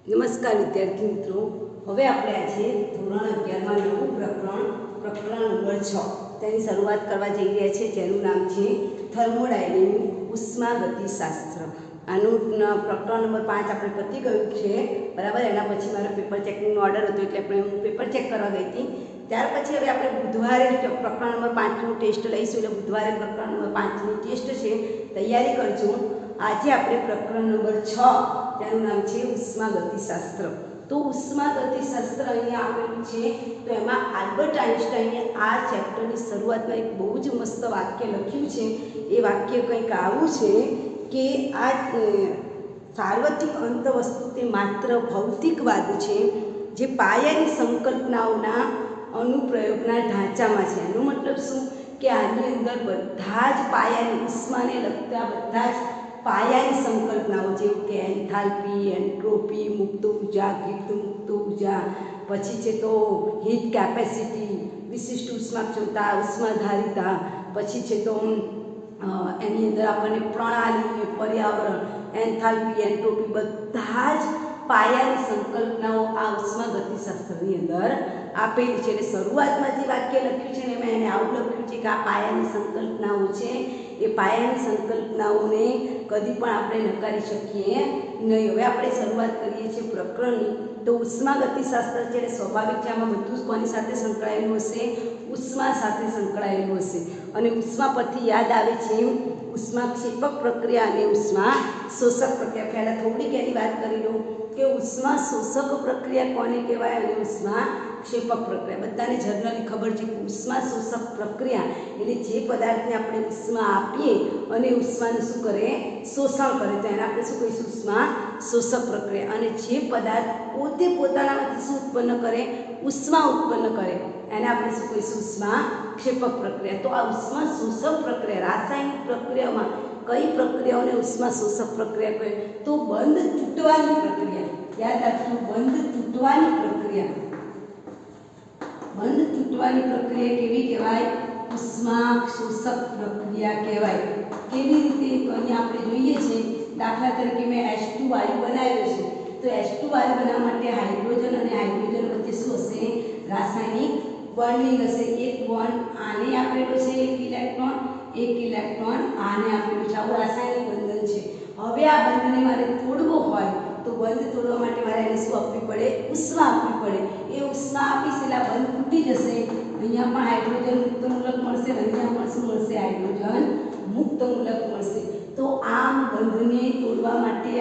નમસ્કાર વિદ્યાર્થી મિત્રો, હવે આપણે આજે ધોરણ 11માં નવું પ્રકરણ નંબર 6 તેની શરૂઆત કરવા જઈ રહ્યા છીએ, જેનું નામ છે થર્મોડાયનેમિક ઉષ્માગતિશાસ્ત્ર. આનું પ્રકરણ નંબર 5 આપણે પતી ગયું છે, બરાબર. એના પછી મારો પેપર ચેકિંગનો ઓર્ડર હતો એટલે હું પેપર ચેક કરવા ગઈ હતી. ત્યાર પછી હવે આપણે બુધવારે પ્રકરણ નંબર 5નું ટેસ્ટ લઈશું, એટલે બુધવારે પ્રકરણ નંબર 5ની ટેસ્ટ છે, તૈયારી કરજો. આજે આપણે પ્રકરણ નંબર 6, તેનું નામ છે ઉષ્માગતિશાસ્ત્ર. તો ઉષ્માગતિશાસ્ત્ર અહીંયા આપેલું છે, તો એમાં આલ્બર્ટ આઇન્સ્ટાઈને આ ચેપ્ટરની શરૂઆતમાં એક બહુ જ મસ્ત વાક્ય લખ્યું છે. એ વાક્ય કંઈક આવું છે કે આ સાર્વત્રિક અંત વસ્તુ તે માત્ર ભૌતિકવાદ છે, જે પાયાની સંકલ્પનાઓના અનુપ્રયોગના ઢાંચામાં છે. એનો મતલબ શું કે આની અંદર બધા જ પાયાની ઉષ્માને લગતા બધા જ પાયાની સંકલ્પનાઓ, જેવું કે એન્થાલ્પી, એન્ટ્રોપી, મુક્ત ઉર્જા, ગિફ્ટ મુક્ત ઉર્જા, પછી છે તો હીટ કેપેસિટી, વિશિષ્ટ ઉષ્મા ક્ષમતા, ઉષ્માધારિતા, પછી છે તો એની અંદર આપણને પ્રણાલી, પર્યાવરણ, એન્થાલ્પી, એન્ટ્રોપી, બધા જ પાયાની સંકલ્પનાઓ આ ઉષ્માગતિશાસ્ત્રની અંદર આપેલી છે. એટલે શરૂઆતમાં જે વાક્ય લખ્યું છે ને એમાં એને આવું લખ્યું છે કે આ પાયાની સંકલ્પનાઓ છે, એ પાયાની સંકલ્પનાઓને કદી પણ આપણે નકારી શકીએ નહીં. હવે આપણે શરૂઆત કરીએ છીએ પ્રકરણની. તો ઉષ્માગતિશાસ્ત્ર છે એટલે સ્વાભાવિક છે, આમાં બધું જ કોની સાથે સંકળાયેલું હશે? ઉષ્મા સાથે સંકળાયેલું હશે. અને ઉષ્મા પરથી યાદ આવે છે ઉષ્માક્ષેપક પ્રક્રિયા અને ઉષ્મા શોષક પ્રક્રિયા. પહેલાં થોડીક એની વાત કરી લઉં કે ઉષ્મા શોષક પ્રક્રિયા કોને કહેવાય અને ઉષ્મા ક્ષેપક પ્રક્રિયા. બધાને જનરલી ખબર છે કે ઉષ્મા શોષક પ્રક્રિયા એટલે જે પદાર્થને આપણે ઉષ્મા આપીએ અને ઉષ્માનું શું કરે? શોષણ કરે, તો એને આપણે શું કહીશું? ઉષ્મા શોષક પ્રક્રિયા. અને જે પદાર્થ પોતે પોતાનામાંથી શું ઉત્પન્ન કરે? ઉષ્મા ઉત્પન્ન કરે, એને આપણે શું કહીશું? ઉષ્મા ક્ષેપક પ્રક્રિયા. તો આ ઉષ્મા શોષક પ્રક્રિયા, રાસાયણિક પ્રક્રિયામાં કઈ પ્રક્રિયાઓને ઉષ્મા શોષક પ્રક્રિયા કહે? તો બંધ તૂટવાની પ્રક્રિયા. યાદ રાખજો, બંધ તૂટવાની પ્રક્રિયા. બંધ તૂટવાની પ્રક્રિયા કેવી કહેવાય? ઉષ્મા શોષક પ્રક્રિયા કહેવાય. કેવી રીતે? અહીંયા આપણે જોઈએ છીએ, દાખલા તરીકે મેં H2 વાયુ બનાવ્યો છે, તો H2 વાયુ બનાવવા માટે હાઇડ્રોજન અને હાઇડ્રોજન વચ્ચે શું હશે? રાસાયણિક બોન્ડિંગ હશે. એક બોન્ડ આને આપેલો છે, એક ઇલેક્ટ્રોન આને આપેલું છે. આવું રાસાયણિક બંધન છે. હવે આ બંધને મારે તોડવો હોય તો બંધ તોડવા માટે મારે એને શું આપવી પડે? ઉષ્મા આપવી પડે. એ ઉષ્મા આપીશ એટલે બંધ તૂટી જશે. અહીંયા પણ હાઇડ્રોજન મુક્ત મૂલક મળશે, અહીંયા પણ શું મળશે? હાઇડ્રોજન મુક્ત મૂલક મળશે. તો આમ બંધને તોડવા માટે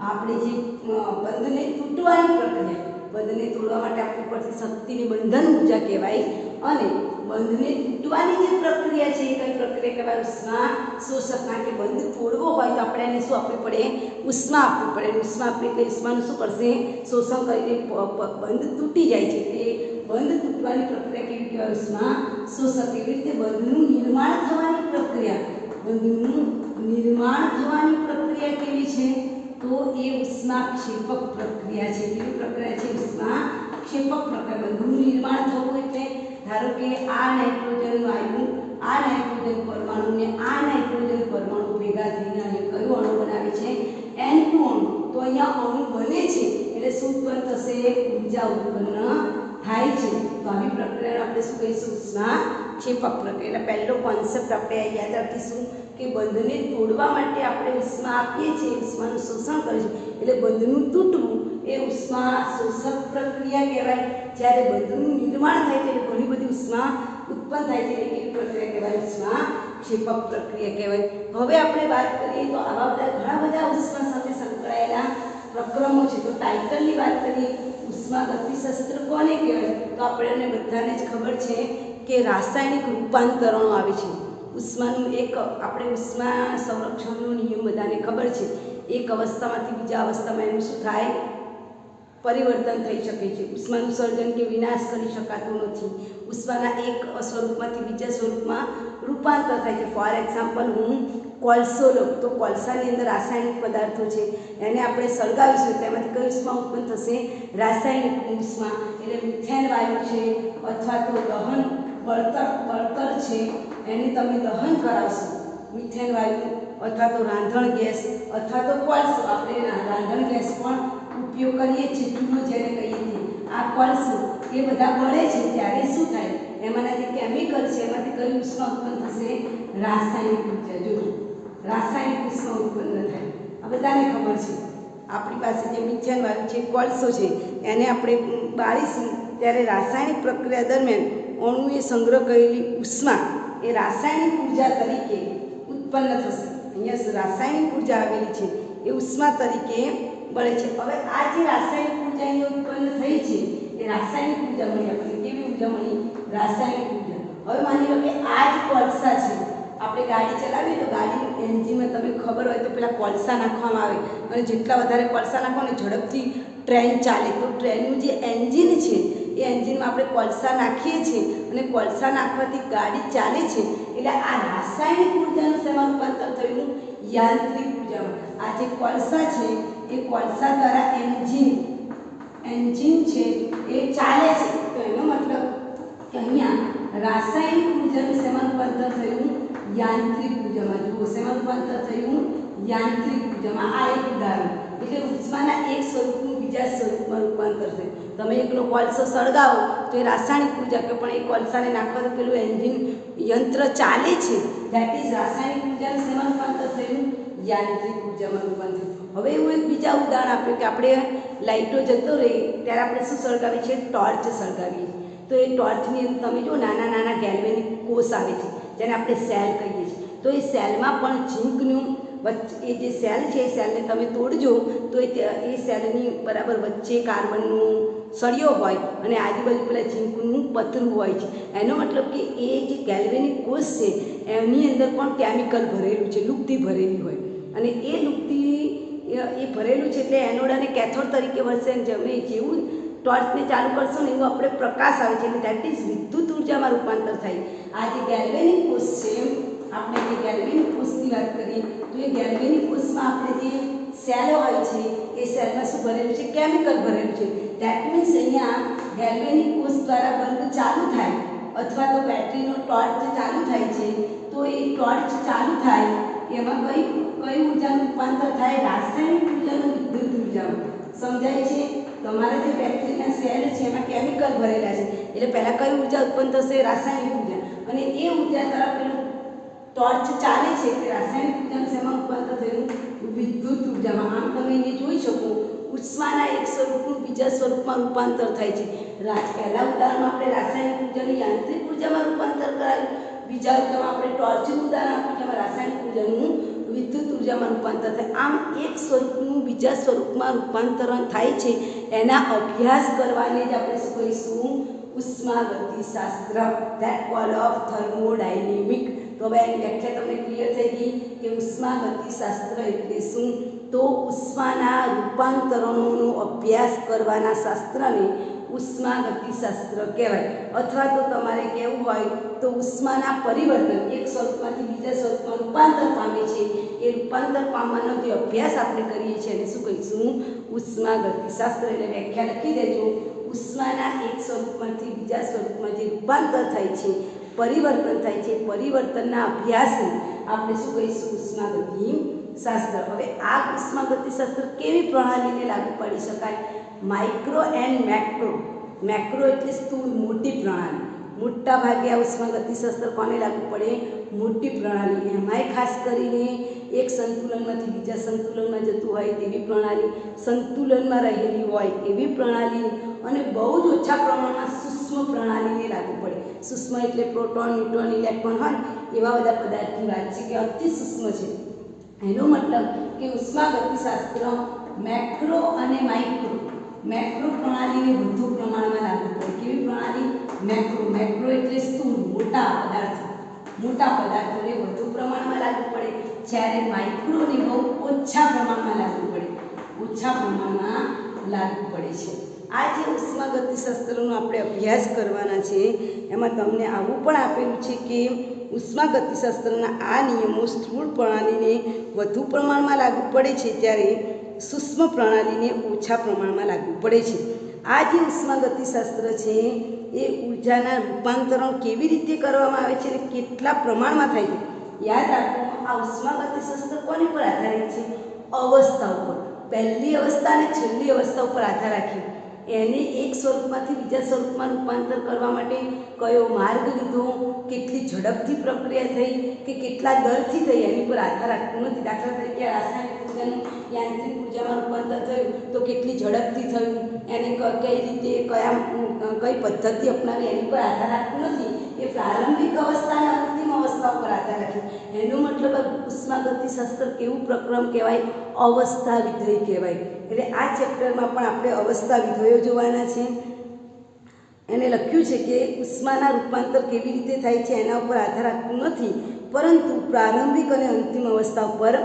આપણે જે બંધને તૂટવાની પ્રક્રિયા, બંધને તોડવા માટે આપવી પડતી શક્તિને બંધન ઊર્જા કહેવાય. અને બંધને તૂટવાની જે પ્રક્રિયા છે એ કઈ પ્રક્રિયા કહેવાય? ઉષ્મા શોષકના. કે બંધ તોડવો હોય તો આપણે એને શું આપવી પડે? ઉષ્મા આપવી પડે. ઉષ્મા આપવી એટલે ઉષ્માનું શું કરશે? શોષણ કરીને બંધ તૂટી જાય છે. એટલે બંધ તૂટવાની પ્રક્રિયા કેવી કહેવાય? ઉષ્મા શોષક. એવી રીતે બંધનું નિર્માણ થવાની પ્રક્રિયા, બંધનું નિર્માણ થવાની પ્રક્રિયા કેવી છે? તો એ ઉષ્મા ક્ષેપક પ્રક્રિયા છે. કેવી પ્રક્રિયા છે? ઉષ્મા ક્ષેપક પ્રક્રિયા. બંધનું નિર્માણ થવું એટલે ધારો કે આ નાઇટ્રોજન વાયુ, આ નાઇટ્રોજન પરમાણુ ને આ નાઇટ્રોજન પરમાણુ ભેગા થઈને અહીં કયો અણુ બનાવે છે? N2 અણુ. તો અહીંયા અણુ બને છે એટલે શું ઉત્પન્ન થશે? ઊર્જા ઉત્પન્ન થાય છે. તો આવી પ્રક્રિયાને આપણે શું કહીશું? ઉષ્મા ક્ષેપક પ્રક્રિયા. એટલે પહેલો કોન્સેપ્ટ આપણે યાદ રાખીશું કે બંધને તોડવા માટે આપણે ઉષ્મા આપીએ છીએ, ઉષ્માનું શોષણ કરીશું, એટલે બંધનું તૂટવું એ ઉષ્મા શોષક પ્રક્રિયા કહેવાય. જ્યારે બંધનું નિર્માણ થાય છે એટલે ઘણી બધી ઉષ્મા ઉત્પન્ન થાય છે, એટલે કેવી પ્રક્રિયા કહેવાય? ઉષ્મા ક્ષેપક પ્રક્રિયા કહેવાય. હવે આપણે વાત કરીએ તો આવા ઘણા બધા ઉષ્મા સાથે સંકળાયેલા પ્રક્રમો છે. તો ટાઇટલની વાત કરીએ, ઉષ્માગતિશાસ્ત્ર કોને કહેવાય? તો આપણને બધાને જ ખબર છે કે રાસાયણિક રૂપાંતરણો આવે છે. ઉષ્માનું એક આપણે ઉષ્મા સંરક્ષણનો નિયમ બધાને ખબર છે. એક અવસ્થામાંથી બીજા અવસ્થામાં એનું શું થાય? પરિવર્તન થઈ શકે છે. ઉષ્માનું સર્જન કે વિનાશ કરી શકાતું નથી. ઉષ્માના એક સ્વરૂપમાંથી બીજા સ્વરૂપમાં રૂપાંતર થાય છે. ફોર એક્ઝામ્પલ, હું કોલસો લઉં તો કોલસાની અંદર રાસાયણિક પદાર્થો છે, એને આપણે સળગાવીશું તેમાંથી કઈ ઉષ્મા ઉત્પન્ન થશે? રાસાયણિક ઉષ્મા. એટલે મિથેન વાયુ છે અથવા તો દહન બળતર છે, એને તમે દહન કરાવશો, મિથેન વાયુ અથવા તો રાંધણ ગેસ અથવા તો કોલસો, આપણે રાંધણ ગેસ પણ ઉપયોગ કરીએ છીએ, ચૂલો જેને કહીએ છીએ, આ કોલસો એ બધા બળે છે ત્યારે શું થાય, એમાંના જે કેમિકલ છે એમાંથી કઈ ઉષ્મા ઉત્પન્ન થશે, રાસાયણિક ઉર્જા. જોજો રાસાયણિક ઉષ્મા ઉત્પન્ન થાય, આ બધાને ખબર છે. આપણી પાસે જે મિથેન વાયુ છે, કોલસો છે, એને આપણે બાળીશું ત્યારે રાસાયણિક પ્રક્રિયા દરમિયાન અણુએ સંગ્રહ કરેલી ઉષ્મા એ રાસાયણિક ઉર્જા તરીકે ઉત્પન્ન થશે. અહીંયા રાસાયણિક ઉર્જા આવેલી છે એ ઉષ્મા તરીકે બળે છે. હવે આ જે રાસાયણિક ઉર્જા અહીંયા ઉત્પન્ન થઈ છે એ રાસાયણિક ઉર્જા મળી આપણને. કેવી ઉર્જા મળી? રાસાયણિક ઉર્જા. હવે માની લો કે આ જ કોલસા છે, આપણે ગાડી ચલાવીએ તો ગાડીનું એન્જિનમાં તમે ખબર હોય તો પેલા કોલસા નાખવામાં આવે અને જેટલા વધારે કોલસા નાખો ને ઝડપથી ટ્રેન ચાલે. તો ટ્રેનનું જે એન્જિન છે એ એન્જિનમાં આપણે કોલસા નાખીએ છીએ અને કોલસા નાખવાથી ગાડી ચાલે છે. એટલે આ રાસાયણિક ઉર્જાનું શેમાં રૂપાંતર થયું? યાંત્રિક ઉર્જામાં. આ જે કોલસા છે એ કોલસા દ્વારા એન્જિન છે એ ચાલે છે. તો એનો મતલબ કે અહીંયા રાસાયણિક ઉર્જાનું શેમાં રૂપાંતર થયું? યાંત્રિક ઉર્જામાં. જુઓ શેમાં રૂપાંતર થયું? યાંત્રિક ઉર્જામાં. આ એક ઉદાહરણ. એટલે ઉષ્માના એક સ્વરૂપનું બીજા સ્વરૂપમાં રૂપાંતર થાય. તમે એકલો કોલસો સળગાવો તો એ રાસાયણિક ઉર્જા કે, પણ એ કોલસાને નાખવાથી પેલું એન્જિન યંત્ર ચાલે છે, ધેટ ઇઝ રાસાયણિક ઉર્જાનું શેમાં રૂપાંતર થયું? યાંત્રિક ઉર્જામાં રૂપાંતર. હવે એવું એક બીજા ઉદાહરણ આપ્યું કે આપણે લાઇટો જતો રહે ત્યારે આપણે શું સળગાવીએ છીએ? ટોર્ચ સળગાવીએ. તો એ ટોર્ચની અંદર તમે જો નાના નાના ગેલ્વેનિક કોષ આવે છે જેને આપણે સેલ કહીએ છીએ. તો એ સેલમાં પણ ઝીંકનું એ જે સેલ છે એ સેલને તમે તોડજો તો એ સેલની બરાબર વચ્ચે કાર્બનનું સળિયો હોય અને આજુબાજુ પેલા ઝીંકનું પતરું હોય છે. એનો મતલબ કે એ જે ગેલ્વેનિક કોષ છે એની અંદર પણ કેમિકલ ભરેલું છે, લુગદી ભરેલી હોય અને એ લુગદી એ ભરેલું છે એટલે એનોડ અને કેથોડ તરીકે વર્તે. જેવું ટોર્ચને ચાલુ કરશો ને એવું આપણે પ્રકાશ આવે છે એટલે ધેટ ઇઝ વિદ્યુત ઉર્જામાં રૂપાંતર થાય. આ જે ગેલ્વેનિક કોષ છે, આપણે જે ગેલ્વેનિક કોષની વાત કરીએ તો એ ગેલ્વેનિક કોષમાં આપણે જે સેલ હોય છે એ સેલમાં શું ભરેલું છે? કેમિકલ ભરેલું છે. ધેટ મીન્સ અહીંયા ગેલ્વેનિક કોષ દ્વારા બલ્બ ચાલુ થાય અથવા તો બેટરીનો ટોર્ચ ચાલુ થાય છે તો એ ટોર્ચ ચાલુ થાય એમાં કઈ ઉર્જાનું રૂપાંતર થાય? રાસાયણિક ઉર્જાનું વિદ્યુત ઉર્જામાં. સમજાય છે? તમારા જે બેટરીના સેલ છે એમાં કેમિકલ ભરેલા છે એટલે પહેલાં કઈ ઉર્જા ઉત્પન્ન થશે? રાસાયણિક ઉર્જા. અને એ ઉર્જા દ્વારા પેલું ટોર્ચ ચાલે છે એટલે રાસાયણિક ઉર્જાનું શેમાં રૂપાંતર થયું? વિદ્યુત ઉર્જામાં. આમ તમે અહીંયા જોઈ શકો ઉષ્માના એક સ્વરૂપનું બીજા સ્વરૂપમાં રૂપાંતર થાય છે. પહેલા ઉદાહરણમાં આપણે રાસાયણિક ઉર્જાનું યાંત્રિક ઉર્જામાં રૂપાંતર કરાયું, બીજા ઉદાહરણમાં આપણે ટોર્ચનું ઉદાહરણ આપ્યું જેમાં રાસાયણિક ઉર્જાનું વિદ્યુત ઉર્જામાં રૂપાંતર થાય. આમ એક સ્વરૂપનું બીજા સ્વરૂપમાં રૂપાંતરણ થાય છે એના અભ્યાસ કરવાને જ આપણે શું કહીશું? ઉષ્માગતિશાસ્ત્ર. That call of thermodynamic. તો હવે એની વ્યાખ્યા તમને ક્લિયર થઈ ગઈ કે ઉષ્માગતિશાસ્ત્ર એટલે શું? તો ઉષ્માના રૂપાંતરણોનો અભ્યાસ કરવાના શાસ્ત્રને ઉષ્માગતિશાસ્ત્ર કહેવાય. અથવા તો તમારે કહેવું હોય તો ઉષ્માના પરિવર્તન એક સ્વરૂપમાંથી બીજા સ્વરૂપમાં રૂપાંતર પામે છે એ રૂપાંતર પામવાનો જે અભ્યાસ આપણે કરીએ છીએ એને શું કહીશું? ઉષ્માગતિશાસ્ત્ર. એટલે વ્યાખ્યા લખી દેજો. ઉષ્માના એક સ્વરૂપમાંથી બીજા સ્વરૂપમાં જે રૂપાંતર થાય છે, પરિવર્તન થાય છે, પરિવર્તનના અભ્યાસને આપણે શું કહીશું? ઉષ્માગતિશાસ્ત્ર. હવે આ ઉષ્માગતિશાસ્ત્ર કેવી પ્રણાલીને લાગુ પાડી શકાય? Micro and macro. મેક્રો એટલે સ્થૂળ, મોટી પ્રણાલી. મોટા ભાગે આ ઉષ્માગતિશાસ્ત્ર કોને લાગુ પડે? મોટી પ્રણાલી. એમાંય ખાસ કરીને એક સંતુલનમાંથી બીજા સંતુલનમાં જતું હોય તેવી પ્રણાલી, સંતુલનમાં રહેલી હોય એવી પ્રણાલી અને બહુ જ ઓછા પ્રમાણમાં સૂક્ષ્મ પ્રણાલીને લાગુ પડે. સૂક્ષ્મ એટલે પ્રોટોન, ન્યુટ્રોન, ઇલેક્ટ્રોન હોય એવા બધા પદાર્થની વાત છે કે અતિ સૂક્ષ્મ છે. એનો મતલબ કે ઉષ્માગતિશાસ્ત્ર મેક્રો અને માઇક્રો. મેક્રો પ્રણાલીને વધુ પ્રમાણમાં લાગુ પડે. કેવી પ્રણાલી? મેક્રો. મેક્રો એટલે સ્થૂળ, મોટા પદાર્થોને વધુ પ્રમાણમાં લાગુ પડે, જ્યારે માઇક્રોને બહુ ઓછા પ્રમાણમાં લાગુ પડે. છે. આ જે ઉષ્માગતિશાસ્ત્રનો આપણે અભ્યાસ કરવાના છે એમાં તમને આવું પણ આપેલું છે કે ઉષ્માગતિશાસ્ત્રના આ નિયમો સ્થૂળ પ્રણાલીને વધુ પ્રમાણમાં લાગુ પડે છે જ્યારે સૂક્ષ્મ પ્રણાલીને ઓછા પ્રમાણમાં લાગુ પડે છે. આ જે ઉષ્માગતિશાસ્ત્ર છે એ ઉર્જાના રૂપાંતરણ કેવી રીતે કરવામાં આવે છે અને કેટલા પ્રમાણમાં થાય છે યાદ રાખો. આ ઉષ્માગતિશાસ્ત્ર કોની પર આધારિત છે? અવસ્થા ઉપર. પહેલી અવસ્થા અને છેલ્લી અવસ્થા ઉપર આધાર રાખી એને એક સ્વરૂપમાંથી બીજા સ્વરૂપમાં રૂપાંતર કરવા માટે કયો માર્ગ લીધો, કેટલી ઝડપથી પ્રક્રિયા થઈ કે કેટલા દરથી થઈ એની પર આધાર રાખતું નથી. દાખલા તરીકે રાસાયણિક ઉર્જાનું યાંત્રિક ઉર્જામાં રૂપાંતર થયું તો કેટલી ઝડપથી થયું, એને કઈ રીતે કઈ પદ્ધતિ અપનાવી એની પર આધાર રાખતું નથી. એ પ્રારંભિક અવસ્થા અને અંતિમ અવસ્થા ઉપર આધાર રાખે. એનો મતલબ ઉષ્માગતિશાસ્ત્ર કેવું પ્રક્રમ કહેવાય? અવસ્થા વિધેય કહેવાય. એટલે આ ચેપ્ટરમાં પણ આપણે અવસ્થા વિધેયો જોવાના છે. એને લખ્યું છે કે ઉષ્માના રૂપાંતર કેવી રીતે થાય છે એના ઉપર આધાર રાખતું નથી, પરંતુ પ્રારંભિક અને અંતિમ અવસ્થા ઉપર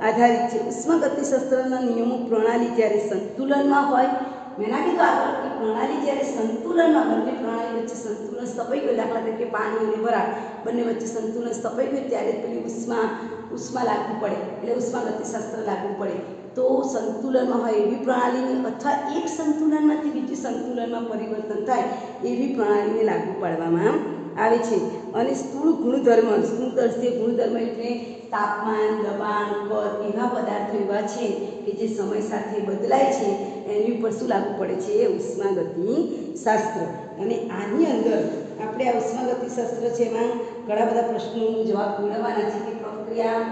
આધારિત છે. ઉષ્માગતિશાસ્ત્રના નિયમો પ્રણાલી જ્યારે સંતુલનમાં હોય, મેં ના કીધું આગળ કે પ્રણાલી જ્યારે સંતુલનમાં, બંને પ્રણાલી વચ્ચે સંતુલન સ્થપાઈ ગયું, દાખલા તરીકે પાણી અને વરાળ બંને વચ્ચે સંતુલન સ્થપાઈ ગયું, ત્યારે પેલી ઉષ્મા લાગુ પડે, એટલે ઉષ્માગતિશાસ્ત્ર લાગુ પડે. તો સંતુલનમાં હોય એવી પ્રણાલીની અથવા એક સંતુલનમાંથી બીજી સંતુલનમાં પરિવર્તન થાય એવી પ્રણાલીને લાગુ પાડવામાં આવે છે. અને સ્થૂળ ગુણધર્મ એટલે તાપમાન, દબાણ, કદ એવા પદાર્થો એવા છે કે જે સમય સાથે બદલાય છે, એની ઉપર શું લાગુ પડે છે? ઉષ્માગતિશાસ્ત્ર. અને આની અંદર આપણે આ ઉષ્માગતિશાસ્ત્ર છે એમાં ઘણા બધા પ્રશ્નોનો જવાબ મેળવવાના છે કે પ્રક્રિયા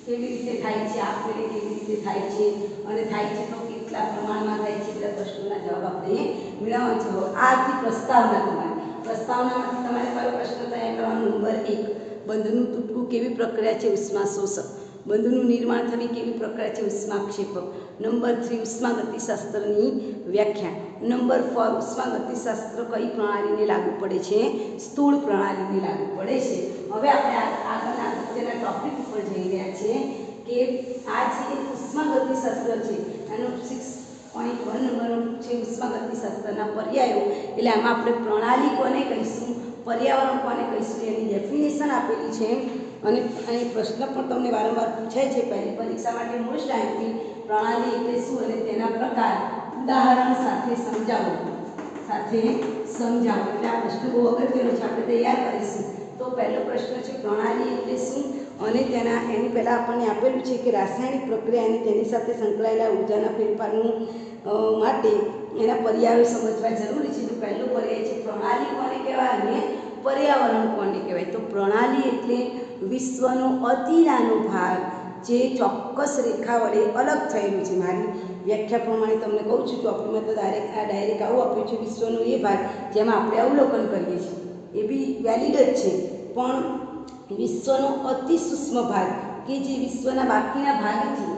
કેવી રીતે થાય છે, આપમેળે કેવી રીતે થાય છે, અને થાય છે તો કેટલા પ્રમાણમાં થાય છે, બધા પ્રશ્નોના જવાબ આપણે મેળવવાના છે. આ હતી પ્રસ્તાવનામાંથી તમારે કયો પ્રશ્ન તૈયાર કરવાનો? નંબર 1, બંધનું તૂટવું કેવી પ્રક્રિયા છે? ઉષ્મા શોષક. બંધનું નિર્માણ થવી કેવી પ્રક્રિયા છે? ઉષ્માક્ષેપક. નંબર 3, ઉષ્માગતિશાસ્ત્રની વ્યાખ્યા. નંબર 4, ઉષ્માગતિશાસ્ત્ર કઈ પ્રણાલીને લાગુ પડે છે? સ્થૂળ પ્રણાલીને લાગુ પડે છે. હવે આપણે આગળના અગત્યના ટોપિક ઉપર જઈ રહ્યા છીએ કે આ જે ઉષ્માગતિશાસ્ત્ર છે એનો 6.1 નંબરનો છે ઉષ્માગતિશાસ્ત્રના પર્યાયો. એટલે આમાં આપણે પ્રણાલી કોને કહીશું, પર્યાવરણ કોને કહીશું, એની ડેફિનેશન આપેલી છે. અને અહીં પ્રશ્ન પણ તમને વારંવાર પૂછાય છે પહેલી પરીક્ષા માટે મોસ્ટ આઈએમપી, પ્રણાલી એટલે શું અને તેના પ્રકાર ઉદાહરણ સાથે સમજાવો. એટલે આ પ્રશ્ન બહુ અગત્યનો છે, આપણે તૈયાર કરીશું. તો પહેલો પ્રશ્ન છે પ્રણાલી એટલે શું, અને એની પહેલાં આપણને આપેલું છે કે રાસાયણિક પ્રક્રિયા અને તેની સાથે સંકળાયેલા ઉર્જાના ફેરફારનું માટે એના પર્યાયો સમજવા જરૂરી છે. તો પહેલો પર્યાય છે પ્રણાલી કોને કહેવાય અને પર્યાવરણ કોને કહેવાય. તો પ્રણાલી એટલે વિશ્વનો અતિ નાનો ભાગ જે ચોક્કસ રેખા વડે અલગ થયેલું છે. મારી વ્યાખ્યા પ્રમાણે તમને કહું છું, ચોપડીમાં તો ડાયરેક્ટ આવું આપ્યું છે, વિશ્વનો એ ભાગ જેમાં આપણે અવલોકન કરીએ છીએ. એ બી વેલિડ જ છે, પણ વિશ્વનો અતિ સૂક્ષ્મ ભાગ કે જે વિશ્વના બાકીના ભાગથી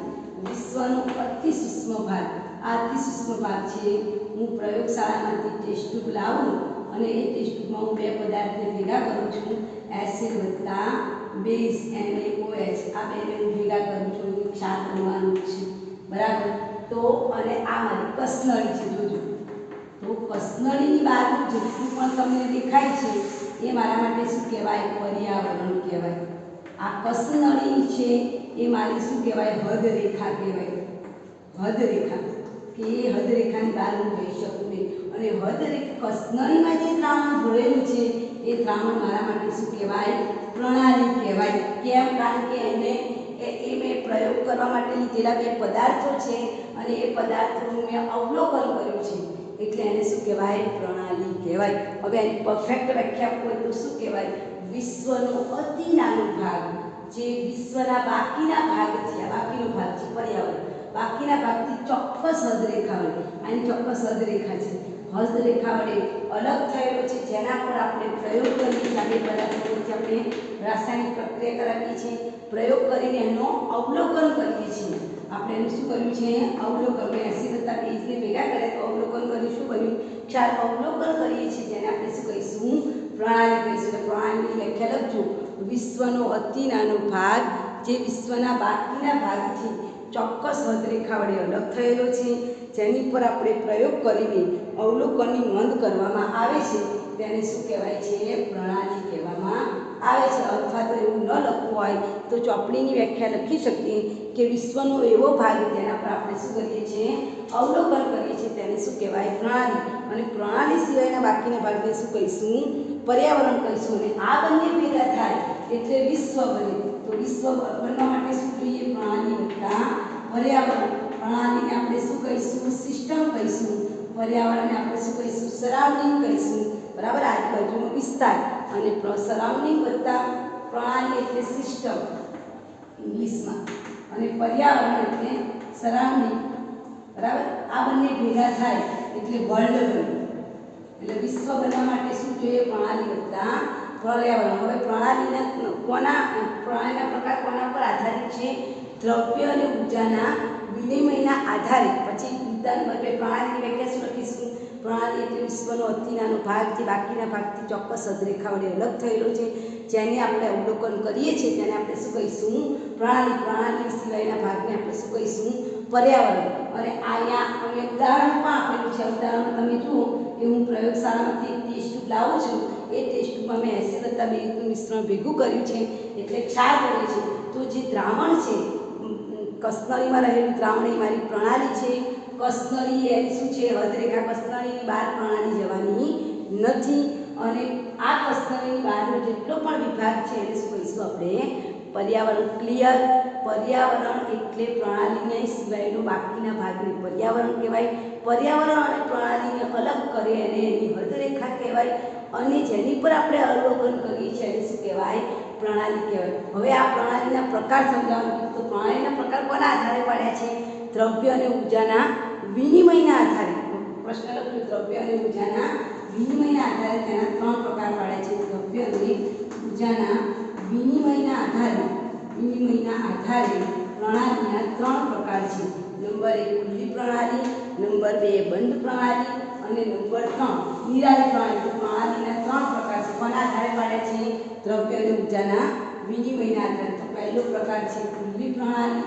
વિશ્વનો અતિ સૂક્ષ્મ ભાગ, આ અતિ સૂક્ષ્મ ભાગ છે. હું પ્રયોગશાળામાંથી ટેસ્ટ ટ્યુબ લાવું અને એ ટેસ્ટ ટ્યુબમાં હું બે પદાર્થને ભેગા કરું છું, એસિડ વત્તા બેઝ NaOH, આ બેને હું ભેગા કરું છું, ક્ષાર બનવાનું છે, બરાબર. તો અને આ મારી કસનળી છે, જોજો. તો કસનળીની બહારનું જેટલું પણ તમને દેખાય છે એ મારા માટે શું કહેવાય? પર્યાવરણ કહેવાય. આ કસનળી છે એ મારી શું કહેવાય? હદરેખા કહેવાય. હદરેખા કે એ હદરેખાની બહાર હું જઈ શકું નહીં. અને કસનળીમાં જે દ્રાવણ ભરેલું છે એ દ્રાવણ મારા માટે શું કહેવાય? પ્રણાલી કહેવાય. કેમ? કારણ કે એ મેં પ્રયોગ કરવા માટે લીધેલા બે પદાર્થો છે અને એ પદાર્થોનું મેં અવલોકન કર્યું છે, એટલે એને શું કહેવાય? પ્રણાલી કહેવાય. હવે એની પરફેક્ટ વ્યાખ્યા આપવું હોય તો શું કહેવાય? વિશ્વનો અતિ નાનો ભાગ જે વિશ્વના બાકીના ભાગથી, આ બાકીનો ભાગ છે પર્યાવરણ, બાકીના ભાગથી ચોક્કસ હદરેખા વડે, આની ચોક્કસ હદરેખા છે, હદરેખા વડે અલગ થયેલો છે, જેના પર આપણે પ્રયોગ કરીએ છીએ. આ બે પદાર્થો વચ્ચે આપણે રાસાયણિક પ્રક્રિયા કરાવીએ છીએ, પ્રયોગ કરીને એનો અવલોકન કરીએ છીએ. આપણે એનું શું કર્યું છે? અવલોકન. એસિડ હતા બેઝને ભેગા કર્યા તો અવલોકન કર્યું, શું બન્યું? ક્ષાર. અવલોકન કરીએ છીએ જેને આપણે શું કહીશું? પ્રણાલી કહીશું. એટલે પ્રણાલીની વ્યાખ્યા લખજો: વિશ્વનો અતિ નાનો ભાગ જે વિશ્વના બાકીના ભાગથી ચોક્કસ હદરેખા વડે અલગ થયેલો છે, જેની પર આપણે પ્રયોગ કરીને અવલોકનની નોંધ કરવામાં આવે છે, તેને શું કહેવાય છે? પ્રણાલી કહેવામાં આવે છે. અથવા તો એવું ન લખવું હોય તો ચોપડીની વ્યાખ્યા લખી શકીએ કે વિશ્વનો એવો ભાગ જેના પર આપણે શું કરીએ છીએ? અવલોકન કરીએ છીએ, તેને શું કહેવાય? પ્રણાલી. અને પ્રણાલી સિવાયના બાકીના ભાગને શું કહીશું? પર્યાવરણ કહીશું. અને આ બંને ભેગા થાય એટલે વિશ્વ બને. તો વિશ્વ બનવા માટે શું જોઈએ? પ્રણાલી વત્તા પર્યાવરણ પ્રણાલીને આપણે શું કહીશું? સિસ્ટમ કહીશું. પર્યાવરણને આપણે શું કહીશું? સરાઉન્ડિંગ કહીશું. બરાબર, આજુબાજુનો વિસ્તાર. અને સરાઉન્ડિંગ વત્તા પ્રણાલી એટલે સિસ્ટમ ઇંગ્લિશમાં, અને પર્યાવરણ એટલે સરાઉન્ડિંગ. બરાબર, આ બંને ભેગા થાય એટલે વર્લ્ડ બને. એટલે વિશ્વ બનવા માટે શું જોઈએ? પ્રણાલી વત્તા પર્યાવરણ. હવે પ્રણાલીના પ્રકાર કોના પર આધારિત છે? દ્રવ્ય અને ઉર્જાના વિનિમયના આધારે. પછી પ્રણાલીની વ્યાખ્યા શું લખીશું? પ્રણાલી એટલે વિશ્વનો અતિ નાનો ભાગ જે બાકીના ભાગથી ચોક્કસ અધરેખા વડે અલગ થયેલો છે, જેને આપણે અવલોકન કરીએ છીએ તેને આપણે શું કહીશું? પ્રણાલી. પ્રણાલી સિવાયના ભાગને આપણે શું કહીશું? પર્યાવરણ. અને અહીંયા અમે ઉદાહરણ પણ આપેલું છે. ઉદાહરણમાં તમે જુઓ કે હું પ્રયોગશાળામાંથી એક ટેસ્ટ ટ્યુબ લાવું છું. એ ટેસ્ટ ટ્યુબમાં મેં 80 મિલીનું મિશ્રણ ભેગું કર્યું છે, એટલે ક્ષાર બને છે. તો જે દ્રાવણ છે, કસનળીમાં રહેલું દ્રાવણ એ મારી પ્રણાલી છે. કસનળી એની શું છે? હદરેખા. કસનળીની બહાર પ્રણાલી જવાની નથી. અને આ કસનળીની બહારનો જેટલો પણ વિભાગ છે એને શું કહીશું આપણે? પર્યાવરણ. ક્લિયર? પર્યાવરણ એટલે પ્રણાલીને સિવાયનો બાકીના ભાગને પર્યાવરણ કહેવાય. પર્યાવરણ અને પ્રણાલીને અલગ કરે અને એની હદરેખા કહેવાય. અને જેની પર આપણે અવલોકન કરીએ છીએ એને શું કહેવાય? પ્રણાલી કહેવાય. હવે આ પ્રણાલીના પ્રકાર સમજાવવાનું. તો પ્રણાલીના પ્રકાર કોના આધારે પાડ્યા છે? દ્રવ્ય અને ઉર્જાના વિનિમયના આધારે. પ્રશ્ન લખ્યો, દ્રવ્ય અને ઉર્જાના વિનિમયના આધારે તેના 3 પ્રકાર પાડ્યા છે. દ્રવ્ય અને ઉર્જાના વિનિમયના આધારે પ્રણાલીના 3 પ્રકાર છે. નંબર 1 ખુલ્લી પ્રણાલી, નંબર 2 બંધ પ્રણાલી, અને નંબર 3 નિરાળી પ્રણાલી. તો પ્રણાલીના 3 પ્રકાર છે. કોના આધારે પાડ્યા છે? દ્રવ્ય અને ઉર્જાના વિનિમયના આધારે. તો પહેલો પ્રકાર છે ખુલ્લી પ્રણાલી.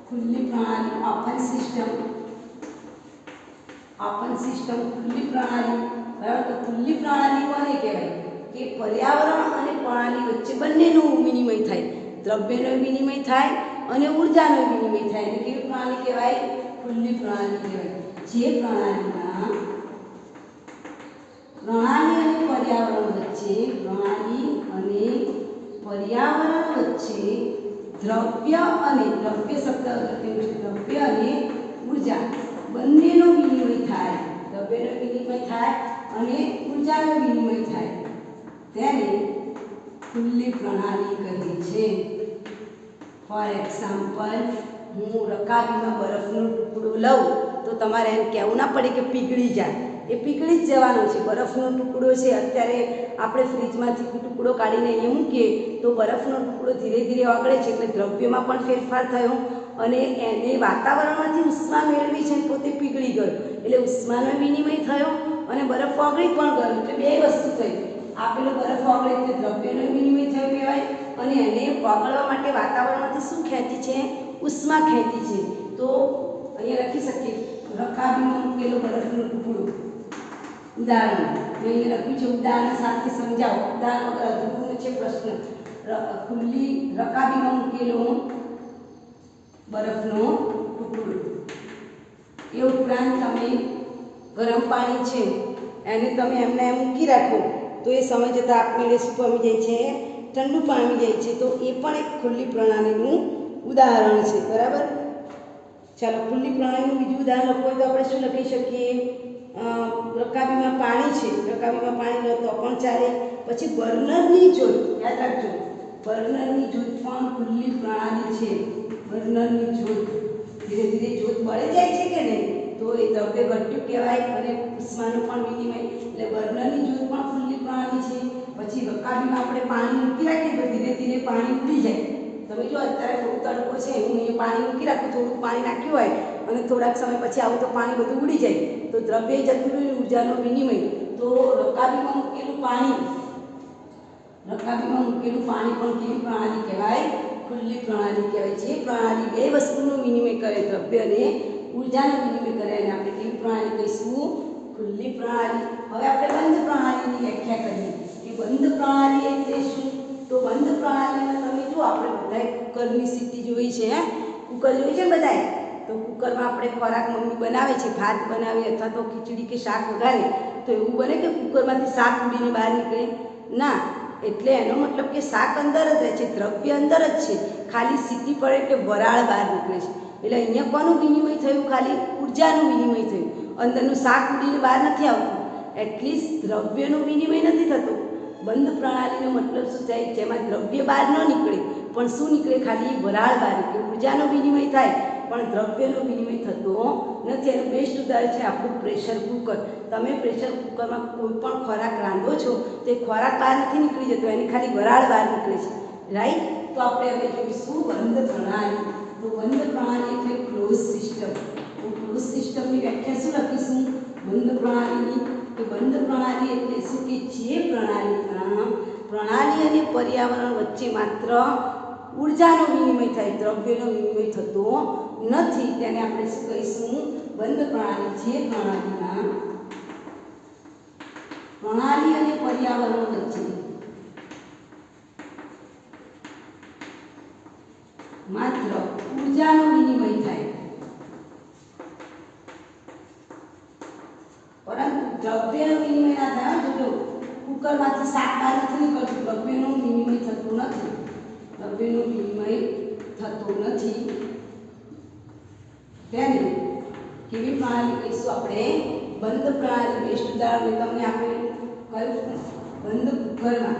ખુલ્લી પ્રણાલી, ઓપન સિસ્ટમ. ઓપન સિસ્ટમ, ખુલ્લી પ્રણાલી. બરાબર, તો ખુલ્લી પ્રણાલી કોને કહેવાય? કે પર્યાવરણ અને પ્રણાલી વચ્ચે બંનેનું વિનિમય થાય. દ્રવ્યનો વિનિમય થાય અને ઉર્જાનો વિનિમય થાય. એટલે કેવી પ્રણાલી કહેવાય? ખુલ્લી પ્રણાલી કહેવાય. જે પ્રણાલીમાં પ્રણાલી અને પર્યાવરણ વચ્ચે દ્રવ્ય શબ્દ અગત્યનું છે. દ્રવ્ય અને ઉર્જા બંનેનો વિનિમય થાય. દ્રવ્યનો વિનિમય થાય અને ઉર્જાનો વિનિમય થાય તેને ખુલ્લી પ્રણાલી કહે છે. ફોર એક્ઝામ્પલ, હું રકાબીમાં બરફનો ટુકડો લઉં તો તમારે એમ કહેવું ના પડે કે પીગળી જાય. એ પીગળી જ જવાનો છે. બરફનો ટુકડો છે, અત્યારે આપણે ફ્રીજમાંથી ટુકડો કાઢીને અહીંયા મૂકીએ તો બરફનો ટુકડો ધીરે ધીરે ઓગળે છે. એટલે દ્રવ્યમાં પણ ફેરફાર થયો અને એને વાતાવરણમાંથી ઉષ્મા મેળવી છે, પોતે પીગળી ગયો. એટલે ઉષ્માનો વિનિમય થયો અને બરફ ઓગળી પણ ગયો. એટલે 2 વસ્તુ થઈ. આપેલો બરફ ઓગળે એટલે દ્રવ્યનો વિનિમય થયો કહેવાય, અને એને ઓગળવા માટે વાતાવરણમાંથી શું ખેંચી છે? ઉષ્મા ખેંચી છે. તો અહીંયા લખી શકીએ રકાબીમાં મૂકેલો બરફનો ટુકડો. ઉદાહરણ અહીંયા લખ્યું છે, ઉદાહરણ સાથે સમજાવો. ઉદાહરણ વગર અધૂરું છે પ્રશ્ન. ખુલ્લી રકાબીમાં મૂકેલો બરફનો ટુકડો. એ ઉપરાંત તમે ગરમ પાણી છે એને તમે એમને મૂકી રાખો તો એ સમય જતાં આપમેળે શું પામી જાય છે? ઠંડુ પામી જાય છે. તો એ પણ એક ખુલ્લી પ્રણાલીનું ઉદાહરણ છે. બરાબર, ચાલો ખુલ્લી પ્રણાલીનું બીજું ઉદાહરણ લખવું હોય તો આપણે શું લખી શકીએ? રકાબીમાં પાણી છે, રકાબીમાં પાણી લો તો પણ ચાલે. પછી બર્નરની જ્યોત, યાદ રાખજો, બર્નરની જ્યોત પણ ખુલ્લી પ્રણાલી છે. બર્નરની જ્યોત ધીરે ધીરે જ્યોત બળી જાય છે કે નહીં, તો એ દ્રવ્ય ઘટ્યું કહેવાય અને ઉષ્માનો પણ વિનિમય. એટલે બર્નરની જ્યોત પણ ખુલ્લી પ્રણાલી છે. પછી રકાબીમાં આપણે પાણી મૂકી રાખીએ તો ધીરે ધીરે પાણી ઉડી જાય. તમે જો અત્યારે થોડું તડકો છે, હું અહીંયા પાણી મૂકી રાખું, થોડુંક પાણી નાખ્યું હોય અને થોડાક સમય પછી આવું તો પાણી બધું ઉડી જાય. તો દ્રવ્ય જતું રહ્યું, ઉર્જાનો વિનિમય. તો રકાબીમાં મૂકેલું પાણી પણ કેવી પ્રણાલી કહેવાય? ખુલ્લી પ્રણાલી કહેવાય. જે પ્રણાલી 2 વસ્તુનો વિનિમય કરે, દ્રવ્ય અને ઉર્જાનો વિનિમય કરે, અને આપણે કેવી પ્રણાલી કહીશું? ખુલ્લી પ્રણાલી. હવે આપણે બંધ પ્રણાલીની વ્યાખ્યા કરીએ કે બંધ પ્રણાલી એટલે શું? તો બંધ પ્રણાલીમાં તમે જો આપણે બધાએ કુકરની સીટી જોઈ છે. કુકર જોઈ છે બધાએ? તો કુકરમાં આપણે ખોરાક મમ્મી બનાવે છે, ભાત બનાવે અથવા તો ખીચડી કે શાક વઘારે, તો એવું બને કે કુકરમાંથી શાક ઉડીને બહાર નીકળે? ના. એટલે એનો મતલબ કે શાક અંદર જ રહે છે, દ્રવ્ય અંદર જ છે, ખાલી સીટી પડે એટલે વરાળ બહાર નીકળે છે. એટલે અહીંયા કોનું વિનિમય થયું? ખાલી ઉર્જાનું વિનિમય થયું. અંદરનું શાક ઉડીને બહાર નથી આવતું. એટલીસ્ટ દ્રવ્યનું વિનિમય નથી થતું. બંધ પ્રણાલીનો મતલબ શું થાય? જેમાં દ્રવ્ય બહાર ન નીકળે પણ શું નીકળે? ખાલી વરાળ બહાર નીકળે. ઉર્જાનો વિનિમય થાય પણ દ્રવ્યનો વિનિમય થતો નથી. એનું બેસ્ટ ઉદાહરણ છે આપણું પ્રેશર કુકર. તમે પ્રેશર કુકરમાં કોઈ પણ ખોરાક રાંધો છો તો એ ખોરાક બહાર નથી નીકળી જતો, એની ખાલી વરાળ બહાર નીકળે છે, રાઈટ? તો આપણે હવે જોઈશું બંધ પ્રણાલી. તો બંધ પ્રણાલી એટલે ક્લોઝ સિસ્ટમ. તો ક્લોઝ સિસ્ટમની વ્યાખ્યા શું લખીશું બંધ પ્રણાલીની? તો બંધ પ્રણાલી એટલે શું કે જે પ્રણાલી અને પર્યાવરણ વચ્ચે માત્ર ઉર્જાનો વિનિમય થાય, દ્રવ્યનો વિનિમય થતો નથી, તેને આપણે શું કહીશું? બંધ પ્રણાલી. જે પ્રણાલીમાં પ્રણાલી અને પર્યાવરણ વચ્ચે માત્ર ઉર્જાનો વિનિમય થાય પરંતુ દ્રવ્યનો વિનિમય ના થાય. જો કુકરમાંથી શાક બહાર નથી નીકળતું, દ્રવ્યનો વિનિમય થતો નથી. દ્રવ્યનો વિનિમય થતો નથી તેને કેવી પ્રણાલી કહીશું આપણે? બંધ પ્રણાલી. બેસ્ટ ઉદાહરણ તમને આપેલું કયું? બંધ કુકરમાં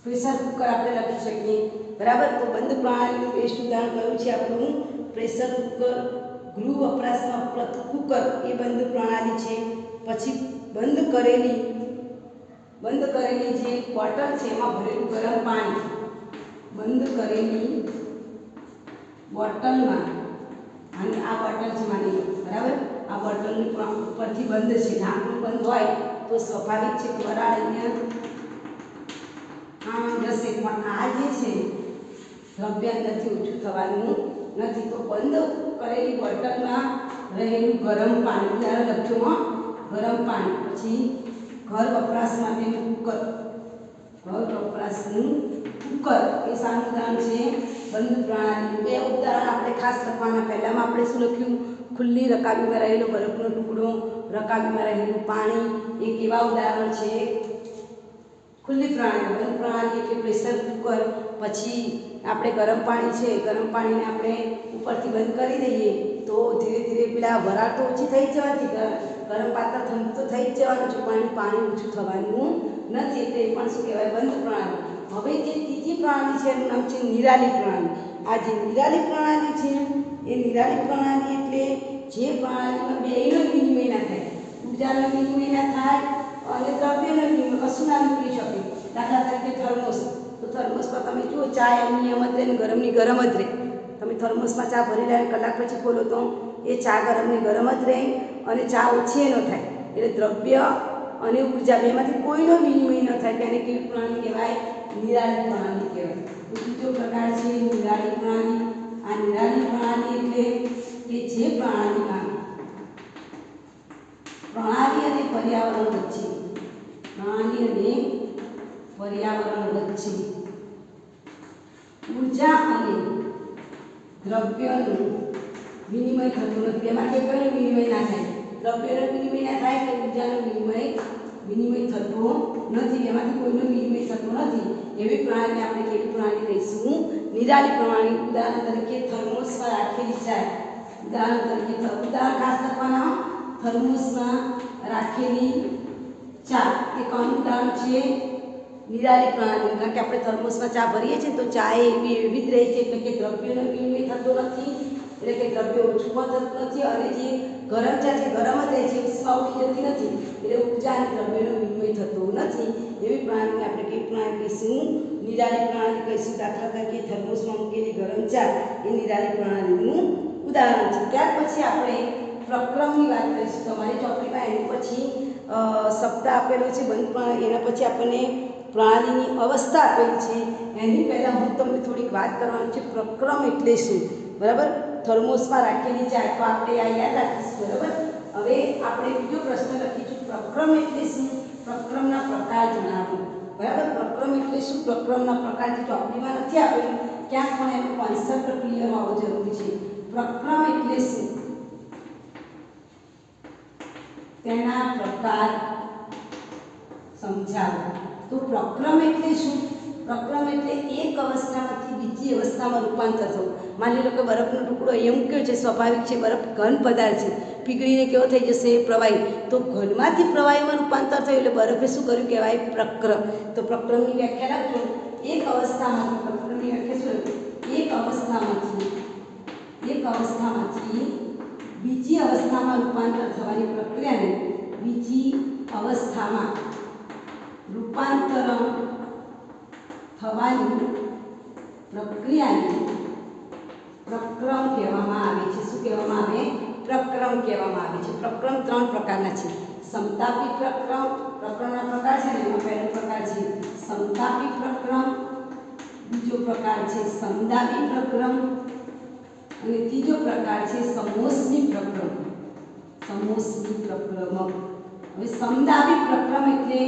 પ્રેશર કુકર આપણે લખી શકીએ, બરાબર? તો બંધ પ્રણાલીનું બેસ્ટ ઉદાહરણ કયું છે આપણું? Pressure cooker. ગૃહ વપરાશમાં વપરાતું કુકર એ બંધ પ્રણાલી છે. પછી બંધ કરેલી જે બોટલ છે એમાં ભરેલું ગરમ પાણી, બંધ કરેલી બોટલમાં, અને આ બોટલ છે માની લો, બરાબર? આ બોટલની ઉપરથી બંધ છે, ઢાંકણું બંધ હોય તો સ્વાભાવિક છે કે વરાળ અહીંયા જશે, પણ આ જે છે દ્રવ્ય અંદરથી ઓછું થવાનું નથી. તો બંધ કરેલી બોટલમાં રહેલું ગરમ પાણી, ઉદાહરણ લખજો, ગરમ પાણી. પછી ઘર વપરાશ માટેનું કુકર, ઘર વપરાશનું કુકર એ શાનું ઉદાહરણ છે? બંધ પ્રણાલી. બે ઉદાહરણ આપણે ખાસ લખવાના. પહેલામાં આપણે શું લખ્યું? ખુલ્લી રકાબીમાં રહેલો બરફનો ટુકડો, રકાબીમાં રહેલું પાણી. એ કેવા ઉદાહરણ છે? ખુલ્લી પ્રણાલી. બંધ પ્રણાલી એટલે પ્રેશર કુકર. પછી આપણે ગરમ પાણી છે, ગરમ પાણીને આપણે ઉપરથી બંધ કરી દઈએ તો ધીરે ધીરે પેલા વરાળ તો ઓછી થઈ જવાથી ગરમ પાત્ર ઠંડુ તો થઈ જ જવાનું છે, પણ પાણી ઓછું થવાનું નથી. એટલે એ પણ શું કહેવાય? બંધ પ્રણાલી. હવે જે ત્રીજી પ્રણાલી છે એનું નામ છે નિરાલી પ્રણાલી. આ જે નિરાલી પ્રણાલી છે એ નિરાલી પ્રણાલી એટલે જે પ્રણાલીમાં બેયનો વિનિમય ના થાય, ઉર્જાનો વિનિમય ના થાય અને દ્રવ્યનો વિનિમય કશું ના નીકળી શકે. દાખલા તરીકે થર્મોસ. તો થર્મોસમાં તમે જુઓ ચા એમની એમ જ રહે ને ગરમની ગરમ જ રહે. તમે થર્મોસમાં ચા ભરી લે કલાક પછી ખોલો તો એ ચા ગરમની ગરમ જ રહે અને ચા ઓછી ન થાય. એટલે દ્રવ્ય અને ઉર્જા બેમાંથી કોઈનો વિનિમય ન થાય. તેને કેવી પ્રણાલી કહેવાય? નિરાલી પ્રણાલી કહેવાય. બીજો પ્રકાર છે નિરાલી પ્રણાલી. આ નિરાલી પ્રણાલી એટલે કે જે પ્રણાલીમાં પ્રણાલી અને પર્યાવરણ વચ્ચે ઉર્જા અને દ્રવ્યનું વિનિમય થતું નથી. એમાંથી કોઈનો વિનિમય ના થાય, દ્રવ્યનો વિનિમય ના થાય કે ઉર્જાનો વિનિમય થતો નથી. એમાંથી કોઈનો વિનિમય થતો નથી. એવી પ્રણાલીને આપણે કેવી પ્રણાલી કહીશું? નિરાલી પ્રણાલી. ઉદાહરણ તરીકે થર્મોસમાં રાખેલી ચા. ઉદાહરણ ખાસ લખવાના. થર્મોસમાં રાખેલી ચા એ કોનું ઉદાહરણ છે? નિરાલી પ્રણાલી. કારણ કે આપણે થર્મોસમાં ચા ભરીએ છીએ તો ચા એવી જ રહે છે, એટલે કે દ્રવ્યનો વિનિમય થતો નથી, એટલે કે દ્રવ્ય ઓછું પણ થતું નથી, અને જે ગરમ ચા છે ગરમ જ રહે છે, ઉષ્મા ઉડી જતી નથી, એટલે ઉર્જા અને દ્રવ્યનો વિનિમય થતો નથી. એવી પ્રણાલીને આપણે કેવી પ્રણાલી કહીશું? નિરાલી પ્રણાલી કહીશું. દાખલા તરીકે થર્મોસમાં મૂકેલી ગરમ ચા એ નિરાલી પ્રણાલીનું ઉદાહરણ છે. ત્યાર પછી આપણે પ્રક્રમની વાત કરીશું. તમારી ચોપડીમાં એની પછી શબ્દ આપેલો છે બંધ પ્રણાલી, એના પછી આપણને પ્રણાલીની અવસ્થા આપેલી છે. એની પહેલાં હું તમને થોડીક વાત કરવાની છે. પ્રક્રમ એટલે શું? બરાબર? થર્મોસમાં રાખેલી ચા તો આપણે આ યાદ રાખીશું, બરાબર? હવે આપણે બીજો પ્રશ્ન લખીશું. પ્રક્રમ એટલે શું? પ્રક્રમના પ્રકાર જણાવો. બરાબર? પ્રક્રમ એટલે શું? પ્રક્રમના પ્રકાર જે ચોપડીમાં નથી આપેલું, ક્યાંક પણ એનો કોન્સેપ્ટ ક્લિયર હોવો જરૂરી છે. પ્રક્રમ એટલે શું? તેના પ્રકાર સમજાવો. તો પ્રક્રમ એટલે શું? પ્રક્રમ એટલે એક અવસ્થામાંથી બીજી અવસ્થામાં રૂપાંતર થવું. માની લો કે બરફનો ટુકડો એમ કયો છે, સ્વાભાવિક છે, બરફ ઘન પદાર્થ છે, પીગળીને કેવો થઈ જશે, પ્રવાહી. તો ઘનમાંથી પ્રવાહીમાં રૂપાંતર થયું એટલે બરફે શું કર્યું કહેવાય, પ્રક્રમ. તો પ્રક્રમની વ્યાખ્યા લખજો, એક અવસ્થામાંથી, પ્રક્રમની વ્યાખ્યા શું, એક અવસ્થામાંથી બીજી અવસ્થામાં રૂપાંતર થવાની પ્રક્રિયાને બીજી અવસ્થામાં રૂપાંતરણ થવાની પ્રક્રિયાને પ્રક્રમ કહેવામાં આવે છે. શું કહેવામાં આવે, પ્રક્રમ કહેવામાં આવે છે. પ્રક્રમ 3 પ્રકારના છે. સમતાપી પ્રક્રમ, પ્રક્રમના પ્રકાર છે ને, એમાં પહેલો પ્રકાર છે સમતાપી પ્રક્રમ, બીજો પ્રકાર છે સમદાબી પ્રક્રમ અને ત્રીજો પ્રકાર છે સમોષ્મી પ્રક્રમ. સમોષ્મી પ્રક્રમ. હવે સમદાબી પ્રક્રમ એટલે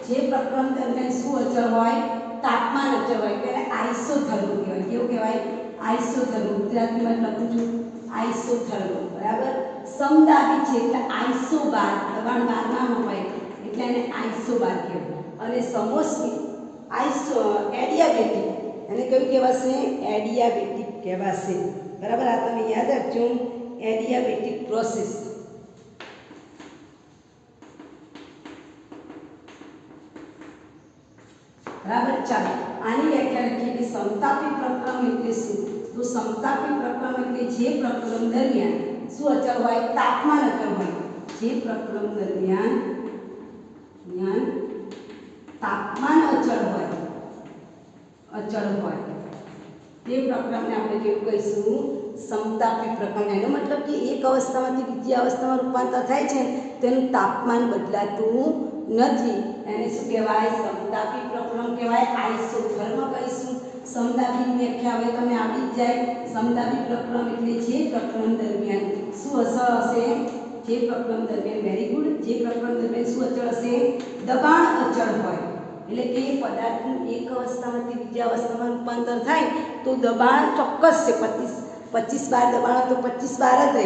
જે પ્રક્રમ દરમિયાન શું અચળ હોય, તાપમાન અચળ હોય, તેને આઇસોથર્મો કહેવાય. કેવું કહેવાય, આઇસોથર્મો. ગુજરાતીમાં લખું છું આઇસોથર્મો, બરાબર. સમદાબી છે એટલે આઇસોબાર, દબાણ બારમાં હોય એટલે એને આઇસોબાર કહેવાય. અને સમોષ્મી એડિયાબેટિક, એને કયું કહેવાશે, એડિયાબેટિક કહેવાશે, બરાબર. આ તમે યાદ રાખજો, એડિયાબેટિક પ્રોસેસ. બરાબર. ચાલો આની વ્યાખ્યા લખીએ કે સમતાપી પ્રક્રમ એટલે શું. તો સમતાપી પ્રક્રમ એટલે જે પ્રક્રમ દરમિયાન શું અચળ હોય, તાપમાન અચળ હોય. જે પ્રક્રમ દરમિયાન તાપમાન અચળ હોય તે પ્રક્રમને આપણે કેવું કહીશું, સમતાપી પ્રક્રમ. એનો મતલબ કે એક અવસ્થામાંથી બીજી અવસ્થામાં રૂપાંતર થાય છે, તેનું તાપમાન બદલાતું નથી. એને શું કહેવાય, સમતાપી પ્રક્રમ કહેવાય. આઇસોથર્મ કહીશું. સમદાબીની વ્યાખ્યા હવે તમે આવડી જ જાય. સમદાબી પ્રક્રમ એટલે જે પ્રક્રમ દરમિયાન શું અસર હશે, જે પ્રક્રમ દરમિયાન, વેરી ગુડ, જે પ્રક્રમ દરમિયાન શું અચળ હશે, દબાણ અચળ હોય. એટલે કે પદાર્થનું એક અવસ્થામાંથી બીજી અવસ્થામાં રૂપાંતર થાય તો દબાણ ચોક્કસ છે. 25 બાર દબાણ હોય તો 25 બાર જ રહે,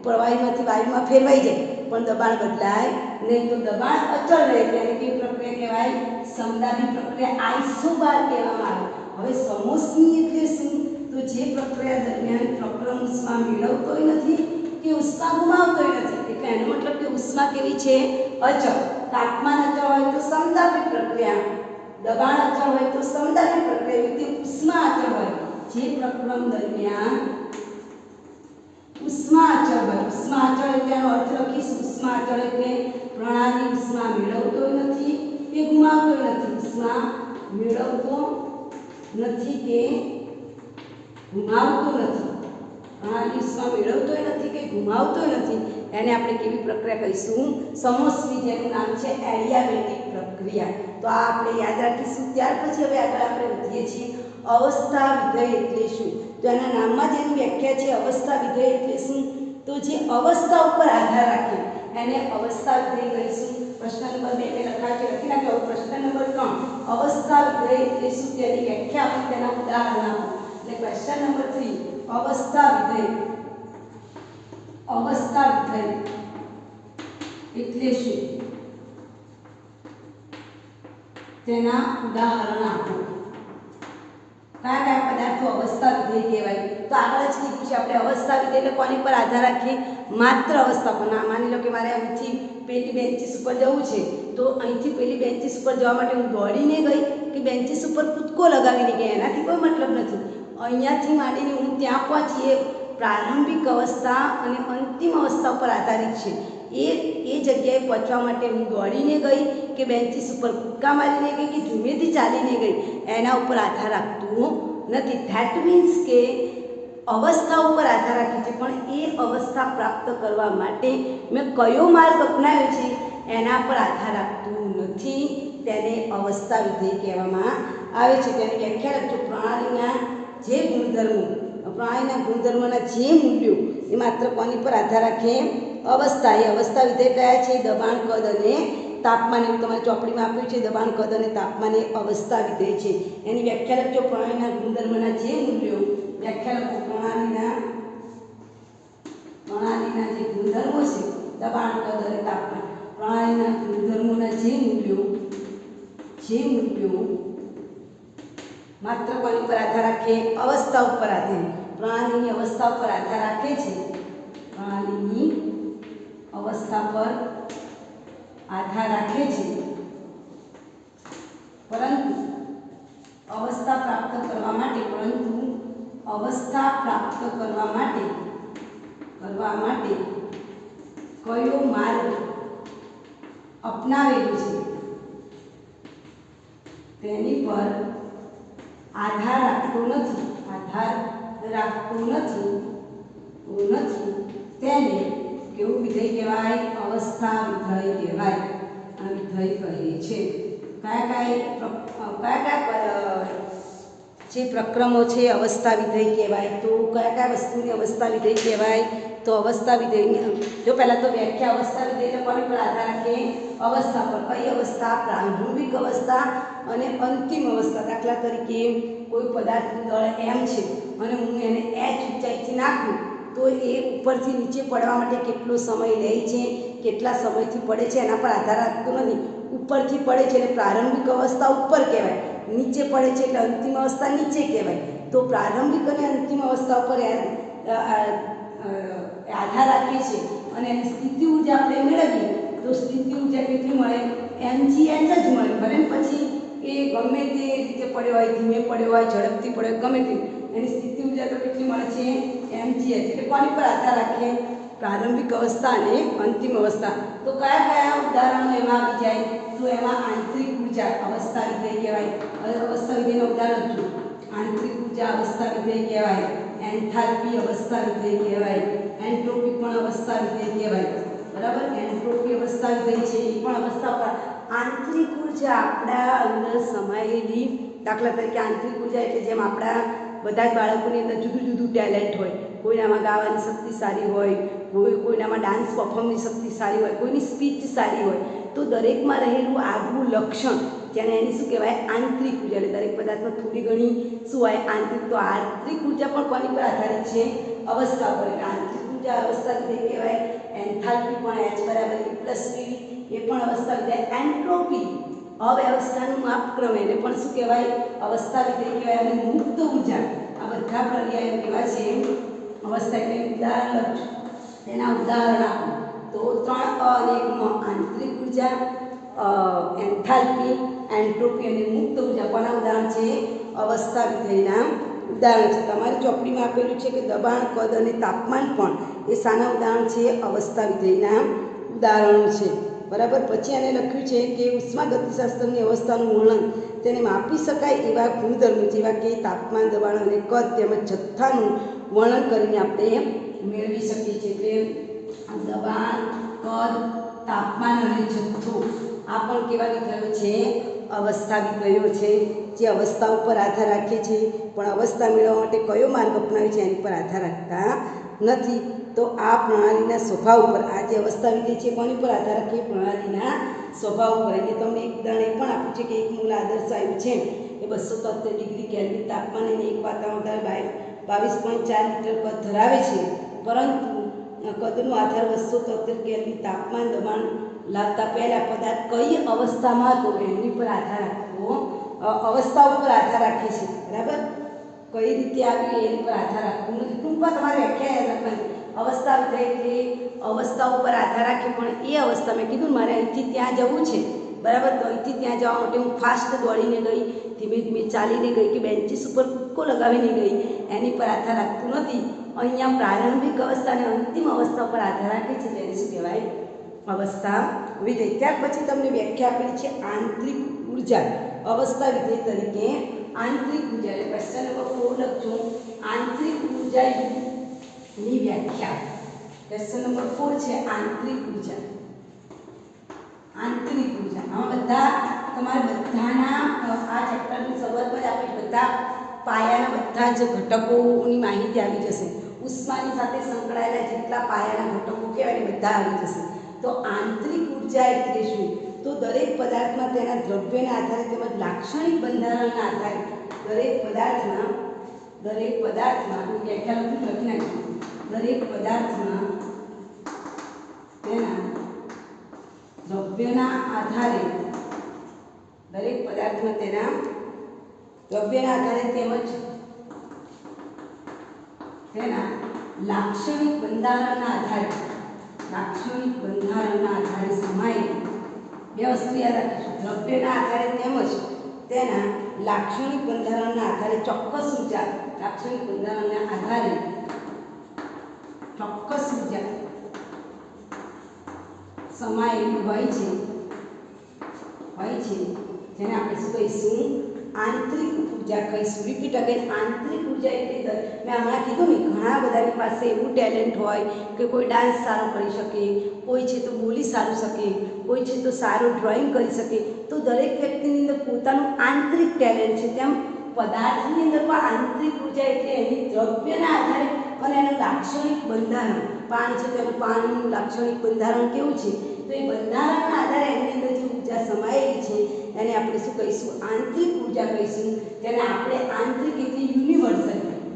પ્રવાહીમાંથી વાયુમાં ફેરવાઈ જાય, પણ દબાણ બદલાય નહીં. તો દબાણ અચળ રહે ત્યારે કેવી પ્રક્રિયા કહેવાય, સમદાબી પ્રક્રિયા, આઇસોબાર કહેવામાં આવે. હવે સમોષ્મી એટલે શું, તો જે પ્રક્રિયા દરમિયાન પ્રક્રમ ઉષ્મા મેળવતોય નથી કે ઉષ્મા ગુમાવતોય નથી. એટલે એનો મતલબ કે ઉષ્મા કેવી છે, અચળ. તાપમાન અચળ હોય તો સમદાબી પ્રક્રિયા, દબાણ અચળ હોય તો સમદાબી પ્રક્રિયા, એવી રીતે ઉષ્મા અચળ હોય. જે પ્રક્રમ દરમિયાન ઉષ્મા અચળ હોય, ઉષ્મા અચળ એટલે એનો અર્થ લખીશું, ઉષ્મા અચળ એટલે પ્રણાલી ઉષ્મા મેળવતો નથી કે ગુમાવતો નથી. ઉષ્મા મેળવતો નથી કે ગુમાવતો નથી. પ્રણાલી ઉષ્મા મેળવતો નથી કે ગુમાવતો નથી. એને આપણે કેવી પ્રક્રિયા કહીશું, સમોષ્મી, જેનું નામ છે એડિયાબેટિક પ્રક્રિયા. તો આ આપણે યાદ રાખીશું. ત્યાર પછી હવે આગળ આપણે વધીએ છીએ. અવસ્થા વિધેય એટલે શું. તો એના નામમાં જ એની વ્યાખ્યા છે અવસ્થા વિધેય એટલે શું. તો જે અવસ્થા ઉપર આધાર રાખે એને અવસ્થા વિધેય કહીશું. પ્રશ્ન નંબર 2 મેં લખાય છે, લખી નાખ્યો. પ્રશ્ન નંબર 3, અવસ્થા વિધેય એટલે શું, તેની વ્યાખ્યા આપી, તેના ઉદાહરણ આપો. એટલે ક્વેશ્ચન નંબર 3, અવસ્થા વિધેય. અવસ્થા વિધેય એટલે શું, તેના ઉદાહરણ આપો. કયા કયા પદાર્થો અવસ્થા વિધેય કહેવાય. તો આગળ જ કીધું છે આપણે, અવસ્થા વિધેય એટલે કોની પર આધાર રાખીએ, માત્ર અવસ્થા પર. માની લો કે મારે અહીંથી પેલી બેન્ચીસ ઉપર જવું છે, તો અહીંથી પેલી બેન્ચીસ ઉપર જવા માટે હું દોડીને ગઈ કે બેન્ચીસ ઉપર કૂદકો લગાવીને ગઈ, એનાથી કોઈ મતલબ નથી. અહીંયાથી માંડીને હું ત્યાં પહોંચી, એ પ્રારંભિક અવસ્થા અને અંતિમ અવસ્થા પર આધારિત છે. એ જગ્યાએ પહોંચવા માટે હું દોડીને ગઈ કે બેન્ચીસ ઉપર કૂદકા મારીને ગઈ કે ધીમેથી ચાલીને ગઈ, એના ઉપર આધાર રાખતું નથી. ધેટ મીન્સ કે અવસ્થા ઉપર આધાર રાખે છે, પણ એ અવસ્થા પ્રાપ્ત કરવા માટે મેં કયો માર્ગ અપનાવ્યો છે એના પર આધાર રાખતું નથી. તેને અવસ્થા વિધેય કહેવામાં આવે છે. તેની વ્યાખ્યા લખજો. પ્રણાલીના જે ગુણધર્મો, પ્રણાલીના ગુણધર્મોના જે મૂલ્યો એ માત્ર કોની પર આધાર રાખે, અવસ્થા. એ અવસ્થા વિધેય કયા છે, દબાણ, કદ અને તાપમાન. એવું તમારી ચોપડીમાં આપ્યું છે, દબાણ, કદ અને તાપમાન એ અવસ્થા વિધેય છે. એની વ્યાખ્યા લખજો. પ્રણાલીના ગુણધર્મોના જે મૂલ્યો, વ્યાખ્યા લખો. પ્રણાલીના જે ગુણધર્મો છે, દબાણ, કદ અને તાપમાન, પ્રણાલીના ગુણધર્મોના જે મૂલ્યો માત્ર કોની પર આધાર રાખે, અવસ્થા ઉપર આધાર. પ્રણાલીની અવસ્થા પર આધાર રાખે છે, પ્રણાલીની અવસ્થા પર આધાર રાખે છે, પરંતુ અવસ્થા પ્રાપ્ત કરવા માટે કયો માર્ગ અપનાવેલો છે તેની પર આધાર રાખતો નથી, તેને કેવું વિધેય કહેવાય? અવસ્થા વિધેય કહેવાય. આ વિધેય કહે છે કયા જે પ્રક્રમો છે અવસ્થા વિધેય કહેવાય. તો કયા વસ્તુની અવસ્થા વિધેય કહેવાય? તો અવસ્થા વિધેયની જો પહેલાં તો વ્યાખ્યા અવસ્થા વિધેય કોની પર આધાર રાખે? અવસ્થા પર. કઈ અવસ્થા? પ્રારંભિક અવસ્થા અને અંતિમ અવસ્થા. દાખલા તરીકે કોઈ પદાર્થનું દળ એમ છે અને હું એને એચ ઊંચાઈથી નાખું તો એ ઉપરથી નીચે પડવા માટે કેટલો સમય લે છે, કેટલા સમયથી પડે છે એના પર આધાર રાખતો નથી. ઉપરથી પડે છે એટલે પ્રારંભિક અવસ્થા ઉપર કહેવાય, નીચે પડે છે એટલે અંતિમ અવસ્થા નીચે કહેવાય. તો પ્રારંભિક અને અંતિમ અવસ્થા ઉપર આધાર રાખે છે અને એની સ્થિતિ ઊર્જા આપણે મેળવીએ તો સ્થિતિ ઊર્જા કેટલી મળે? mgh જ મળે. ભલે પછી એ ગમે તે રીતે પડ્યો હોય, ધીમે પડ્યો હોય, ઝડપથી પડ્યો, ગમે તે એની સ્થિતિ ઊર્જા તો કેટલી મળે છે? mgh. એટલે કોની પર આધાર રાખે? પ્રારંભિક અવસ્થા અને અંતિમ અવસ્થા. તો કયા ઉદાહરણો એમાં આવી જાય? તો એમાં આંતરિક ઊર્જા અવસ્થા વિધેય કહેવાય. અવસ્થા વિધેયનું ઉદાહરણ હતું. આંતરિક ઊર્જા અવસ્થા વિધેય કહેવાય, એન્થાલ્પી અવસ્થા વિધેય કહેવાય, એન્ટ્રોપી પણ અવસ્થા વિધેય કહેવાય. બરાબર? એન્ટ્રોપી અવસ્થા વિધેય છે એ પણ અવસ્થા પર. આંતરિક ઊર્જા આપણા અંદર સમાયેલી, દાખલા તરીકે આંતરિક ઊર્જા એટલે જેમ આપણા બધા જ બાળકોની અંદર જુદું જુદું ટેલેન્ટ હોય. કોઈનામાં ગાવાની શક્તિ સારી હોય, કોઈનામાં ડાન્સ પરફોર્મની શક્તિ સારી હોય, કોઈની સ્પીચ સારી હોય. તો દરેકમાં રહેલું આગવું લક્ષણ જેને એની શું કહેવાય? આંતરિક ઊર્જા. એટલે દરેક પદાર્થમાં થોડી ઘણી શું હોય? આંતરિક. તો આંતરિક ઊર્જા પણ કોની પર આધારિત છે? અવસ્થા પર. એટલે આંતરિક ઊર્જા અવસ્થા વિધેય કહેવાય. એન્થાલ્પી પણ H = E + PV એ પણ અવસ્થા વિધેય. એન્ટ્રોપી અવ્યવસ્થાનું માપક્રમ એને પણ શું કહેવાય? અવસ્થા વિધેય કહેવાય. અને મુક્ત ઊર્જા આ બધા પર્યાયો કેવા છે? અવસ્થા. એટલે ઉદાહરણ લખજો, એના ઉદાહરણ આપો. તો 3 અને 1 આંતરિક ઊર્જા, એન્થાલ્પી, એન્ટ્રોપી અને મુક્ત ઊર્જા કોના ઉદાહરણ છે? અવસ્થા વિધેયના ઉદાહરણ છે. તમારી ચોપડીમાં આપેલું છે કે દબાણ, કદ અને તાપમાન પણ એ શાના ઉદાહરણ છે? અવસ્થા વિધેયના ઉદાહરણો છે. બરાબર? પછી એને લખ્યું છે કે ઉષ્માગતિશાસ્ત્રની અવસ્થાનું વર્ણન તેને માપી શકાય એવા ગુણધર્મો જેવા કે તાપમાન, દબાણ અને કદ તેમજ જથ્થાનું વર્ણન કરીને આપણે મેળવી શકીએ છીએ. એટલે દબાણ, કદ, તાપમાન અને જથ્થો આ પણ કેવા વિધેયો છે? અવસ્થા વિધેયો છે, જે અવસ્થા ઉપર આધાર રાખે છે પણ અવસ્થા મેળવવા માટે કયો માર્ગ અપનાવે છે એની પર આધાર રાખતા નથી. તો આ પ્રણાલીના સ્વભાવ ઉપર, આ જે અવસ્થા વિધેય છે કોની પર આધાર રાખે? પ્રણાલીના સ્વભાવ ઉપર. અહીંયા તમને એક ઉદાહરણ એ પણ આપ્યું છે કે એક મૂળ આદર્શ વાયુ છે એ 273 ડિગ્રી કેલ્વિન તાપમાન અને 1 વાતાવરણ 22.4 લિટર કદ ધરાવે છે, પરંતુ કદનો આધાર 273 કેલ્વિન તાપમાન દબાણ લાવતા પહેલા પદાર્થ કઈ અવસ્થામાં હતો એની પર આધાર રાખવો, અવસ્થા ઉપર આધાર રાખે છે. બરાબર? કઈ રીતે આવ્યું એની પર આધાર રાખવું નથી. ટૂંકમાં તમારે વ્યાખ્યા યાદ રાખવાની. અવસ્થા વિધેય એટલે અવસ્થા ઉપર આધાર રાખે, પણ એ અવસ્થા મેં કીધું મારે અહીંથી ત્યાં જવું છે. બરાબર? તો અહીંથી ત્યાં જવા માટે હું ફાસ્ટ દોડીને ગઈ, ધીમે ધીમે ચાલીને ગઈ કે બેન્ચીસ ઉપર કૂદકો લગાવીને ગઈ, એની પર આધાર રાખતું નથી. અહીંયા પ્રારંભિક અવસ્થા અને અંતિમ અવસ્થા પર આધાર રાખે છે. તેને શું કહેવાય? અવસ્થા વિધેય. ત્યાર પછી તમને વ્યાખ્યા આપેલી છે આંતરિક ઊર્જા અવસ્થા વિધેય તરીકે. આંતરિક ઊર્જા એટલે ક્વેશ્ચન નંબર 4 લખજો. આંતરિક ઊર્જાની વ્યાખ્યા. ક્વેશ્ચન નંબર 4 છે આંતરિક ઊર્જા. આંતરિક ઊર્જા આમાં બધા તમારે બધાના આ ચેપ્ટરની શરૂઆતમાં જ આપણી બધા પાયાના બધા જ ઘટકોની માહિતી આવી જશે. ઉષ્માની સાથે સંકળાયેલા જેટલા પાયાના ઘટકો કહેવાય ને બધા આવી જશે. તો આંતરિક ઊર્જા એટલે શું? તો દરેક પદાર્થમાં તેના દ્રવ્યના આધારે તેમજ લાક્ષણિક બંધારણના આધારે દરેક પદાર્થમાં વ્યાખ્યા લખી નાખીએ. દરેક પદાર્થમાં તેના દ્રવ્યના આધારે તેમજ તેના લાક્ષણિક બંધારણના આધારે સમાયેલી બે વસ્તુ યાદ રાખીશું. દ્રવ્યના આધારે તેમજ તેના લાક્ષણિક બંધારણના આધારે ચોક્કસ ઊર્જા લાક્ષણિક બંધારણના આધારે ચોક્કસ ઊર્જા સમાયેલી હોય છે જેને આપણે શું કહીશું? આંતરિક ઊર્જા કહીશું. Repeat again. આંતરિક ઊર્જા એટલે મેં હમણાં કીધું ને, ઘણા બધાની પાસે એવું ટેલેન્ટ હોય કે કોઈ ડાન્સ સારો કરી શકે, કોઈ છે તો બોલી સારું શકે, કોઈ છે તો સારું ડ્રોઈંગ કરી શકે. તો દરેક વ્યક્તિની અંદર પોતાનું આંતરિક ટેલેન્ટ છે. તેમ પદાર્થની અંદર પણ આંતરિક ઊર્જા એટલે એની દ્રવ્યના આધારે અને એનું લાક્ષણિક બંધારણ. પાણી છે તો એનું પાણીનું લાક્ષણિક બંધારણ કેવું છે? તો એ બંધારણના આધારે એની અંદર જે ઊર્જા સમાયેલી છે એને આપણે શું કહીશું? આંતરિક ઊર્જા કહીશું. જેને આપણે આંતરિક એટલે યુનિવર્સલ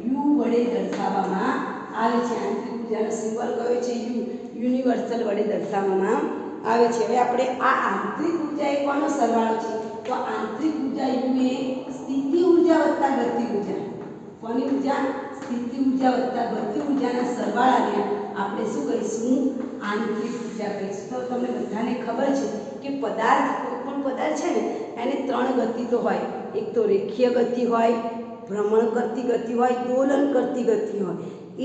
યુ વડે દર્શાવવામાં આવે છે. આંતરિક ઊર્જાનો સિમ્બોલ કયો છે? યુ. યુનિવર્સલ વડે દર્શાવવામાં આવે છે. હવે આપણે આ આંતરિક ઊર્જા એ કોનો સરવાળો છે? તો આંતરિક ઊર્જા યુ એ સ્થિતિ ઊર્જા વત્તા ગતિ ઊર્જા. કોની ઊર્જા? સ્થિતિ ઊર્જા વત્તા ગતિ ઊર્જાના સરવાળાને આપણે શું કહીશું? આંતરિક ઊર્જા કહીશું. તો તમને બધાને ખબર છે કે પદાર્થ, કોઈ પણ પદાર્થ છે ને એને ત્રણ ગતિ તો હોય. એક તો રેખીય ગતિ હોય, ભ્રમણ કરતી ગતિ હોય, દોલન કરતી ગતિ હોય.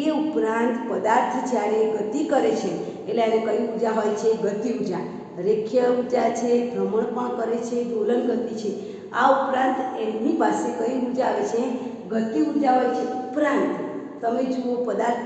એ ઉપરાંત પદાર્થ જ્યારે ગતિ કરે છે એટલે એને કઈ ઊર્જા હોય છે? ગતિ ઊર્જા. રેખીય ઊર્જા છે, ભ્રમણ પણ કરે છે, દોલન ગતિ છે. આ ઉપરાંત એની પાસે કઈ ઊર્જા આવે છે? ગતિ ઊર્જા હોય છે. ઉપરાંત તમે જુઓ, પદાર્થ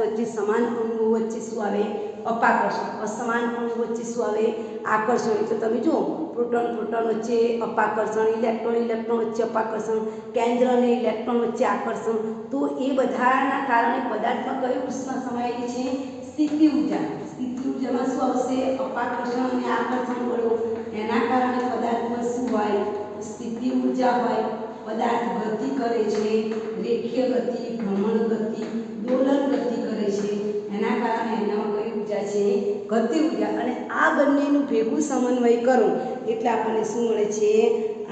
વચ્ચે સમાન અણુઓ વચ્ચે શું આવે? અપાકર્ષણ. અસમાન અણુ વચ્ચે શું આવે? આકર્ષણ. એટલે તમે જુઓ, પ્રોટોન વચ્ચે અપાકર્ષણ, ઇલેક્ટ્રોન વચ્ચે અપાકર્ષણ, કેન્દ્ર અને ઇલેક્ટ્રોન વચ્ચે આકર્ષણ. તો એ બધાના કારણે પદાર્થમાં કઈ ઉષ્મા સમાયેલી છે? સ્થિતિ ઊર્જા. સ્થિતિ ઊર્જામાં શું આવશે? અપાકર્ષણ અને આકર્ષણ બળો. એના કારણે પદાર્થમાં શું હોય? સ્થિતિ ઊર્જા હોય. પદાર્થ ગતિ કરે છે, રેખીય ગતિ, ભ્રમણ ગતિ, દોલન ગતિ કરે છે. એના કારણે એનામાં કઈ ઊર્જા છે? ગતિ ઊર્જા. અને આ બંનેનું ભેગું સમન્વય કરો એટલે આપણને શું મળે છે?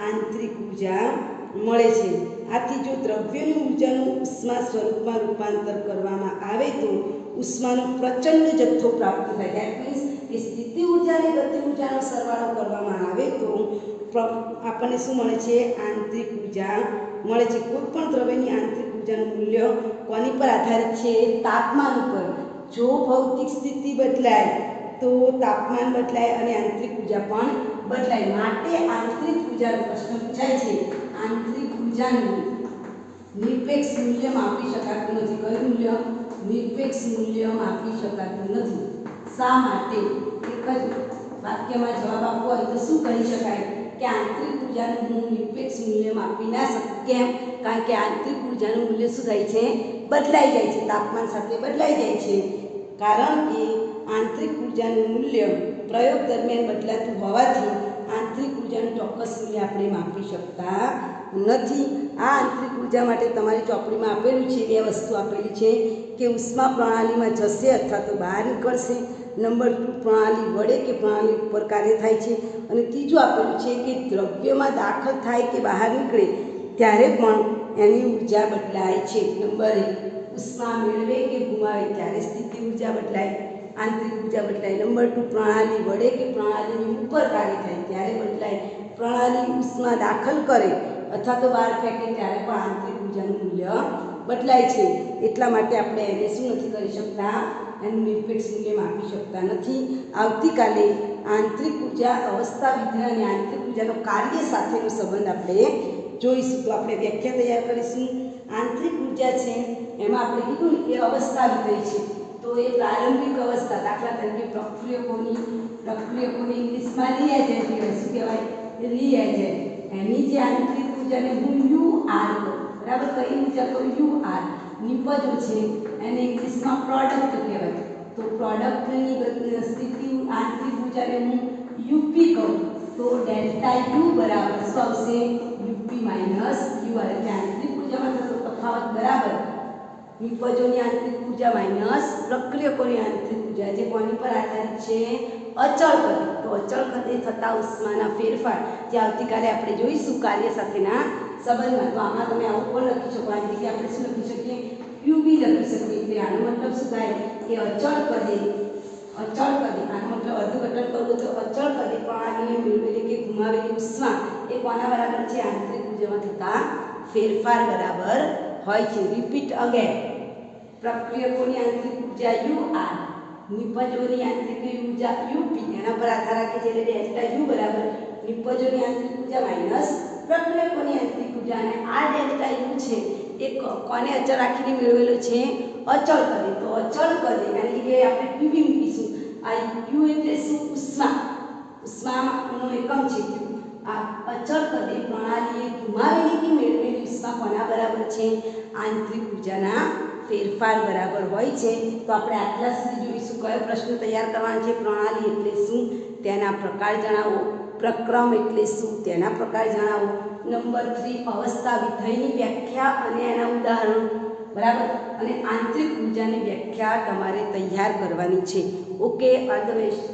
આંતરિક ઊર્જા મળે છે. આથી જો દ્રવ્યની ઊર્જાનું ઉષ્મા સ્વરૂપમાં રૂપાંતર કરવામાં આવે તો ઉષ્માનો પ્રચંડ જથ્થો પ્રાપ્ત થાય. દેટ મીન્સ કે સ્થિતિ ઊર્જા અને ગતિ ઊર્જાનો સરવાળો કરવામાં આવે તો આપણને શું મળે છે? આંતરિક ઊર્જા મળે છે. કોઈ પણ દ્રવ્યની આંતરિક ઊર્જાનું મૂલ્ય કોની પર આધારિત છે? તાપમાન ઉપર. જો ભૌતિક સ્થિતિ બદલાય તો તાપમાન બદલાય અને આંતરિક ઊર્જા પણ બદલાય. માટે આંતરિક ઊર્જાનો પ્રશ્ન પૂછાય છે. આંતરિક ઊર્જાનું નિરપેક્ષ મૂલ્ય માપી શકાતું નથી. કયું મૂલ્ય? નિરપેક્ષ મૂલ્ય માપી શકાતું નથી. શા માટે? એક જ વાક્યમાં જવાબ આપવો હોય તો શું કહી શકાય? કે આંતરિક ઊર્જાનું હું નિરપેક્ષ મૂલ્ય માપી ના શકું. કેમ? કારણ કે આંતરિક ઊર્જાનું મૂલ્ય શું થાય છે? બદલાઈ જાય છે. તાપમાન સાથે બદલાઈ જાય છે. કારણ કે આંતરિક ઊર્જાનું મૂલ્ય પ્રયોગ દરમિયાન બદલાતું હોવાથી આંતરિક ઊર્જાનું ચોક્કસ મૂલ્ય આપણે માપી શકતા નથી. આ આંતરિક ઊર્જા માટે તમારી ચોપડીમાં આપેલું છે, બે વસ્તુ આપેલી છે કે ઉષ્મા પ્રણાલીમાં જશે અથવા તો બહાર નીકળશે. નંબર 2, પ્રણાલી વડે કે પ્રણાલી ઉપર કાર્ય થાય છે. અને ત્રીજું આપેલું છે કે દ્રવ્યમાં દાખલ થાય કે બહાર નીકળે ત્યારે પણ એની ઊર્જા બદલાય છે. નંબર 1, ઉષ્મા મેળવે કે ગુમાવે ત્યારે સ્થિતિ ઊર્જા બદલાય, આંતરિક ઊર્જા બદલાય. નંબર 2, પ્રણાલી વડે કે પ્રણાલીની ઉપર કાર્ય થાય ત્યારે બદલાય. પ્રણાલી ઉષ્મા દાખલ કરે અથવા તો બહાર ફેંકે ત્યારે પણ આંતરિક ઊર્જાનું મૂલ્ય બદલાય છે. એટલા માટે આપણે એને શું નથી કરી શકતા? એનું નિરપેક્ષ મૂલ્ય માપી શકતા નથી. આવતીકાલે આંતરિક ઊર્જા, અવસ્થા વિધેય અને આંતરિક ઊર્જાનો કાર્ય સાથેનો સંબંધ આપણે જોઈશું. તો આપણે વ્યાખ્યા તૈયાર કરીશું. આંતરિક ઊર્જા છે એમાં આપણે કીધું ને એ અવસ્થા વિધેય છે. તો એ પ્રારંભિક અવસ્થા, દાખલા તરીકે પ્રક્રિયકોની ઇંગ્લિશમાં રિએજન્ટ કહેવાય. શું કહેવાય? રિએજન્ટ. એની જે આંતરિક ઊર્જાને હું યુ આર કહું. બરાબર? કઈ ઊર્જા કહું? You are. નિપજો છે એને ઇંગ્લિશમાં પ્રોડક્ટ કહેવાય. તો પ્રોડક્ટની સ્થિતિ આંતરિક ઊર્જાને હું યુપી કહું. તો ડેલ્ટા યુ બરાબર શું આવશે? UP minus you are. એટલે આંતરિક ઊર્જામાં થતો તફાવત બરાબર નિપજોની આંતરિક ઊર્જા માઇનસ પ્રક્રિયકોની આંતરિક ઊર્જા, જે કોની પર આધારિત છે? અચળ ગતિ. તો અચળ ગતિ થતા ઉષ્માના ફેરફાર જે આવતીકાલે આપણે જોઈશું કાર્ય સાથેના સંબંધમાં. તો આમાં તમે આવું પણ લખી શકો. આ જગ્યાએ આપણે શું લખી શકીએ? Q યુ બી લખી શકીએ. એટલે આનો મતલબ શું થાય કે અચળ પદે આનો મતલબ અર્થઘટન કરવું તો અચળ પદે પ્રણાલીને મેળવેલી કે ગુમાવેલી ઉષ્મા એ કોના બરાબર છે? આંતરિક ઊર્જામાં થતા ફેરફાર બરાબર હોય છે. Repeat again. પ્રક્રિયકોની આંતરિક ઊર્જા યુ આર, નિપજોની આંતરિક ઊર્જા યુપી, એના પર આધાર રાખે છે. એટલે ડેલ્ટા યુ બરાબર નિપજોની આંતરિક ઊર્જા માઇનસ પ્રક્રિયકોની આંતરિક ઊર્જા. અને આ ડેલ્ટા યુ છે એ કોને અચળ રાખીને મેળવેલો છે? અચળ પદે. તો અચળ પદે એની જગ્યાએ આપણે ક્યુબી મૂકીશું. આ યુ એટલે શું? ઉષ્માનો એકમ છે ક્યુ. આ અચળ પદે પ્રણાલીએ ગુમાવેલી કે મેળવેલી ઉષ્મા કોના બરાબર છે? આંતરિક ઊર્જાના ફેરફાર બરાબર હોય છે. તો આપણે આટલા સુધી જોઈશું. કયો પ્રશ્ન તૈયાર કરવાનો છે? પ્રણાલી એટલે શું તેના પ્રકાર જણાવો. પ્રક્રમ એટલે શું તેના પ્રકાર જણાવો. નંબર 3 અવસ્થા વિધેયની વ્યાખ્યા અને એના ઉદાહરણો. બરાબર. અને આંતરિક ઊર્જાની વ્યાખ્યા તમારે તૈયાર કરવાની છે. Okay, all the best.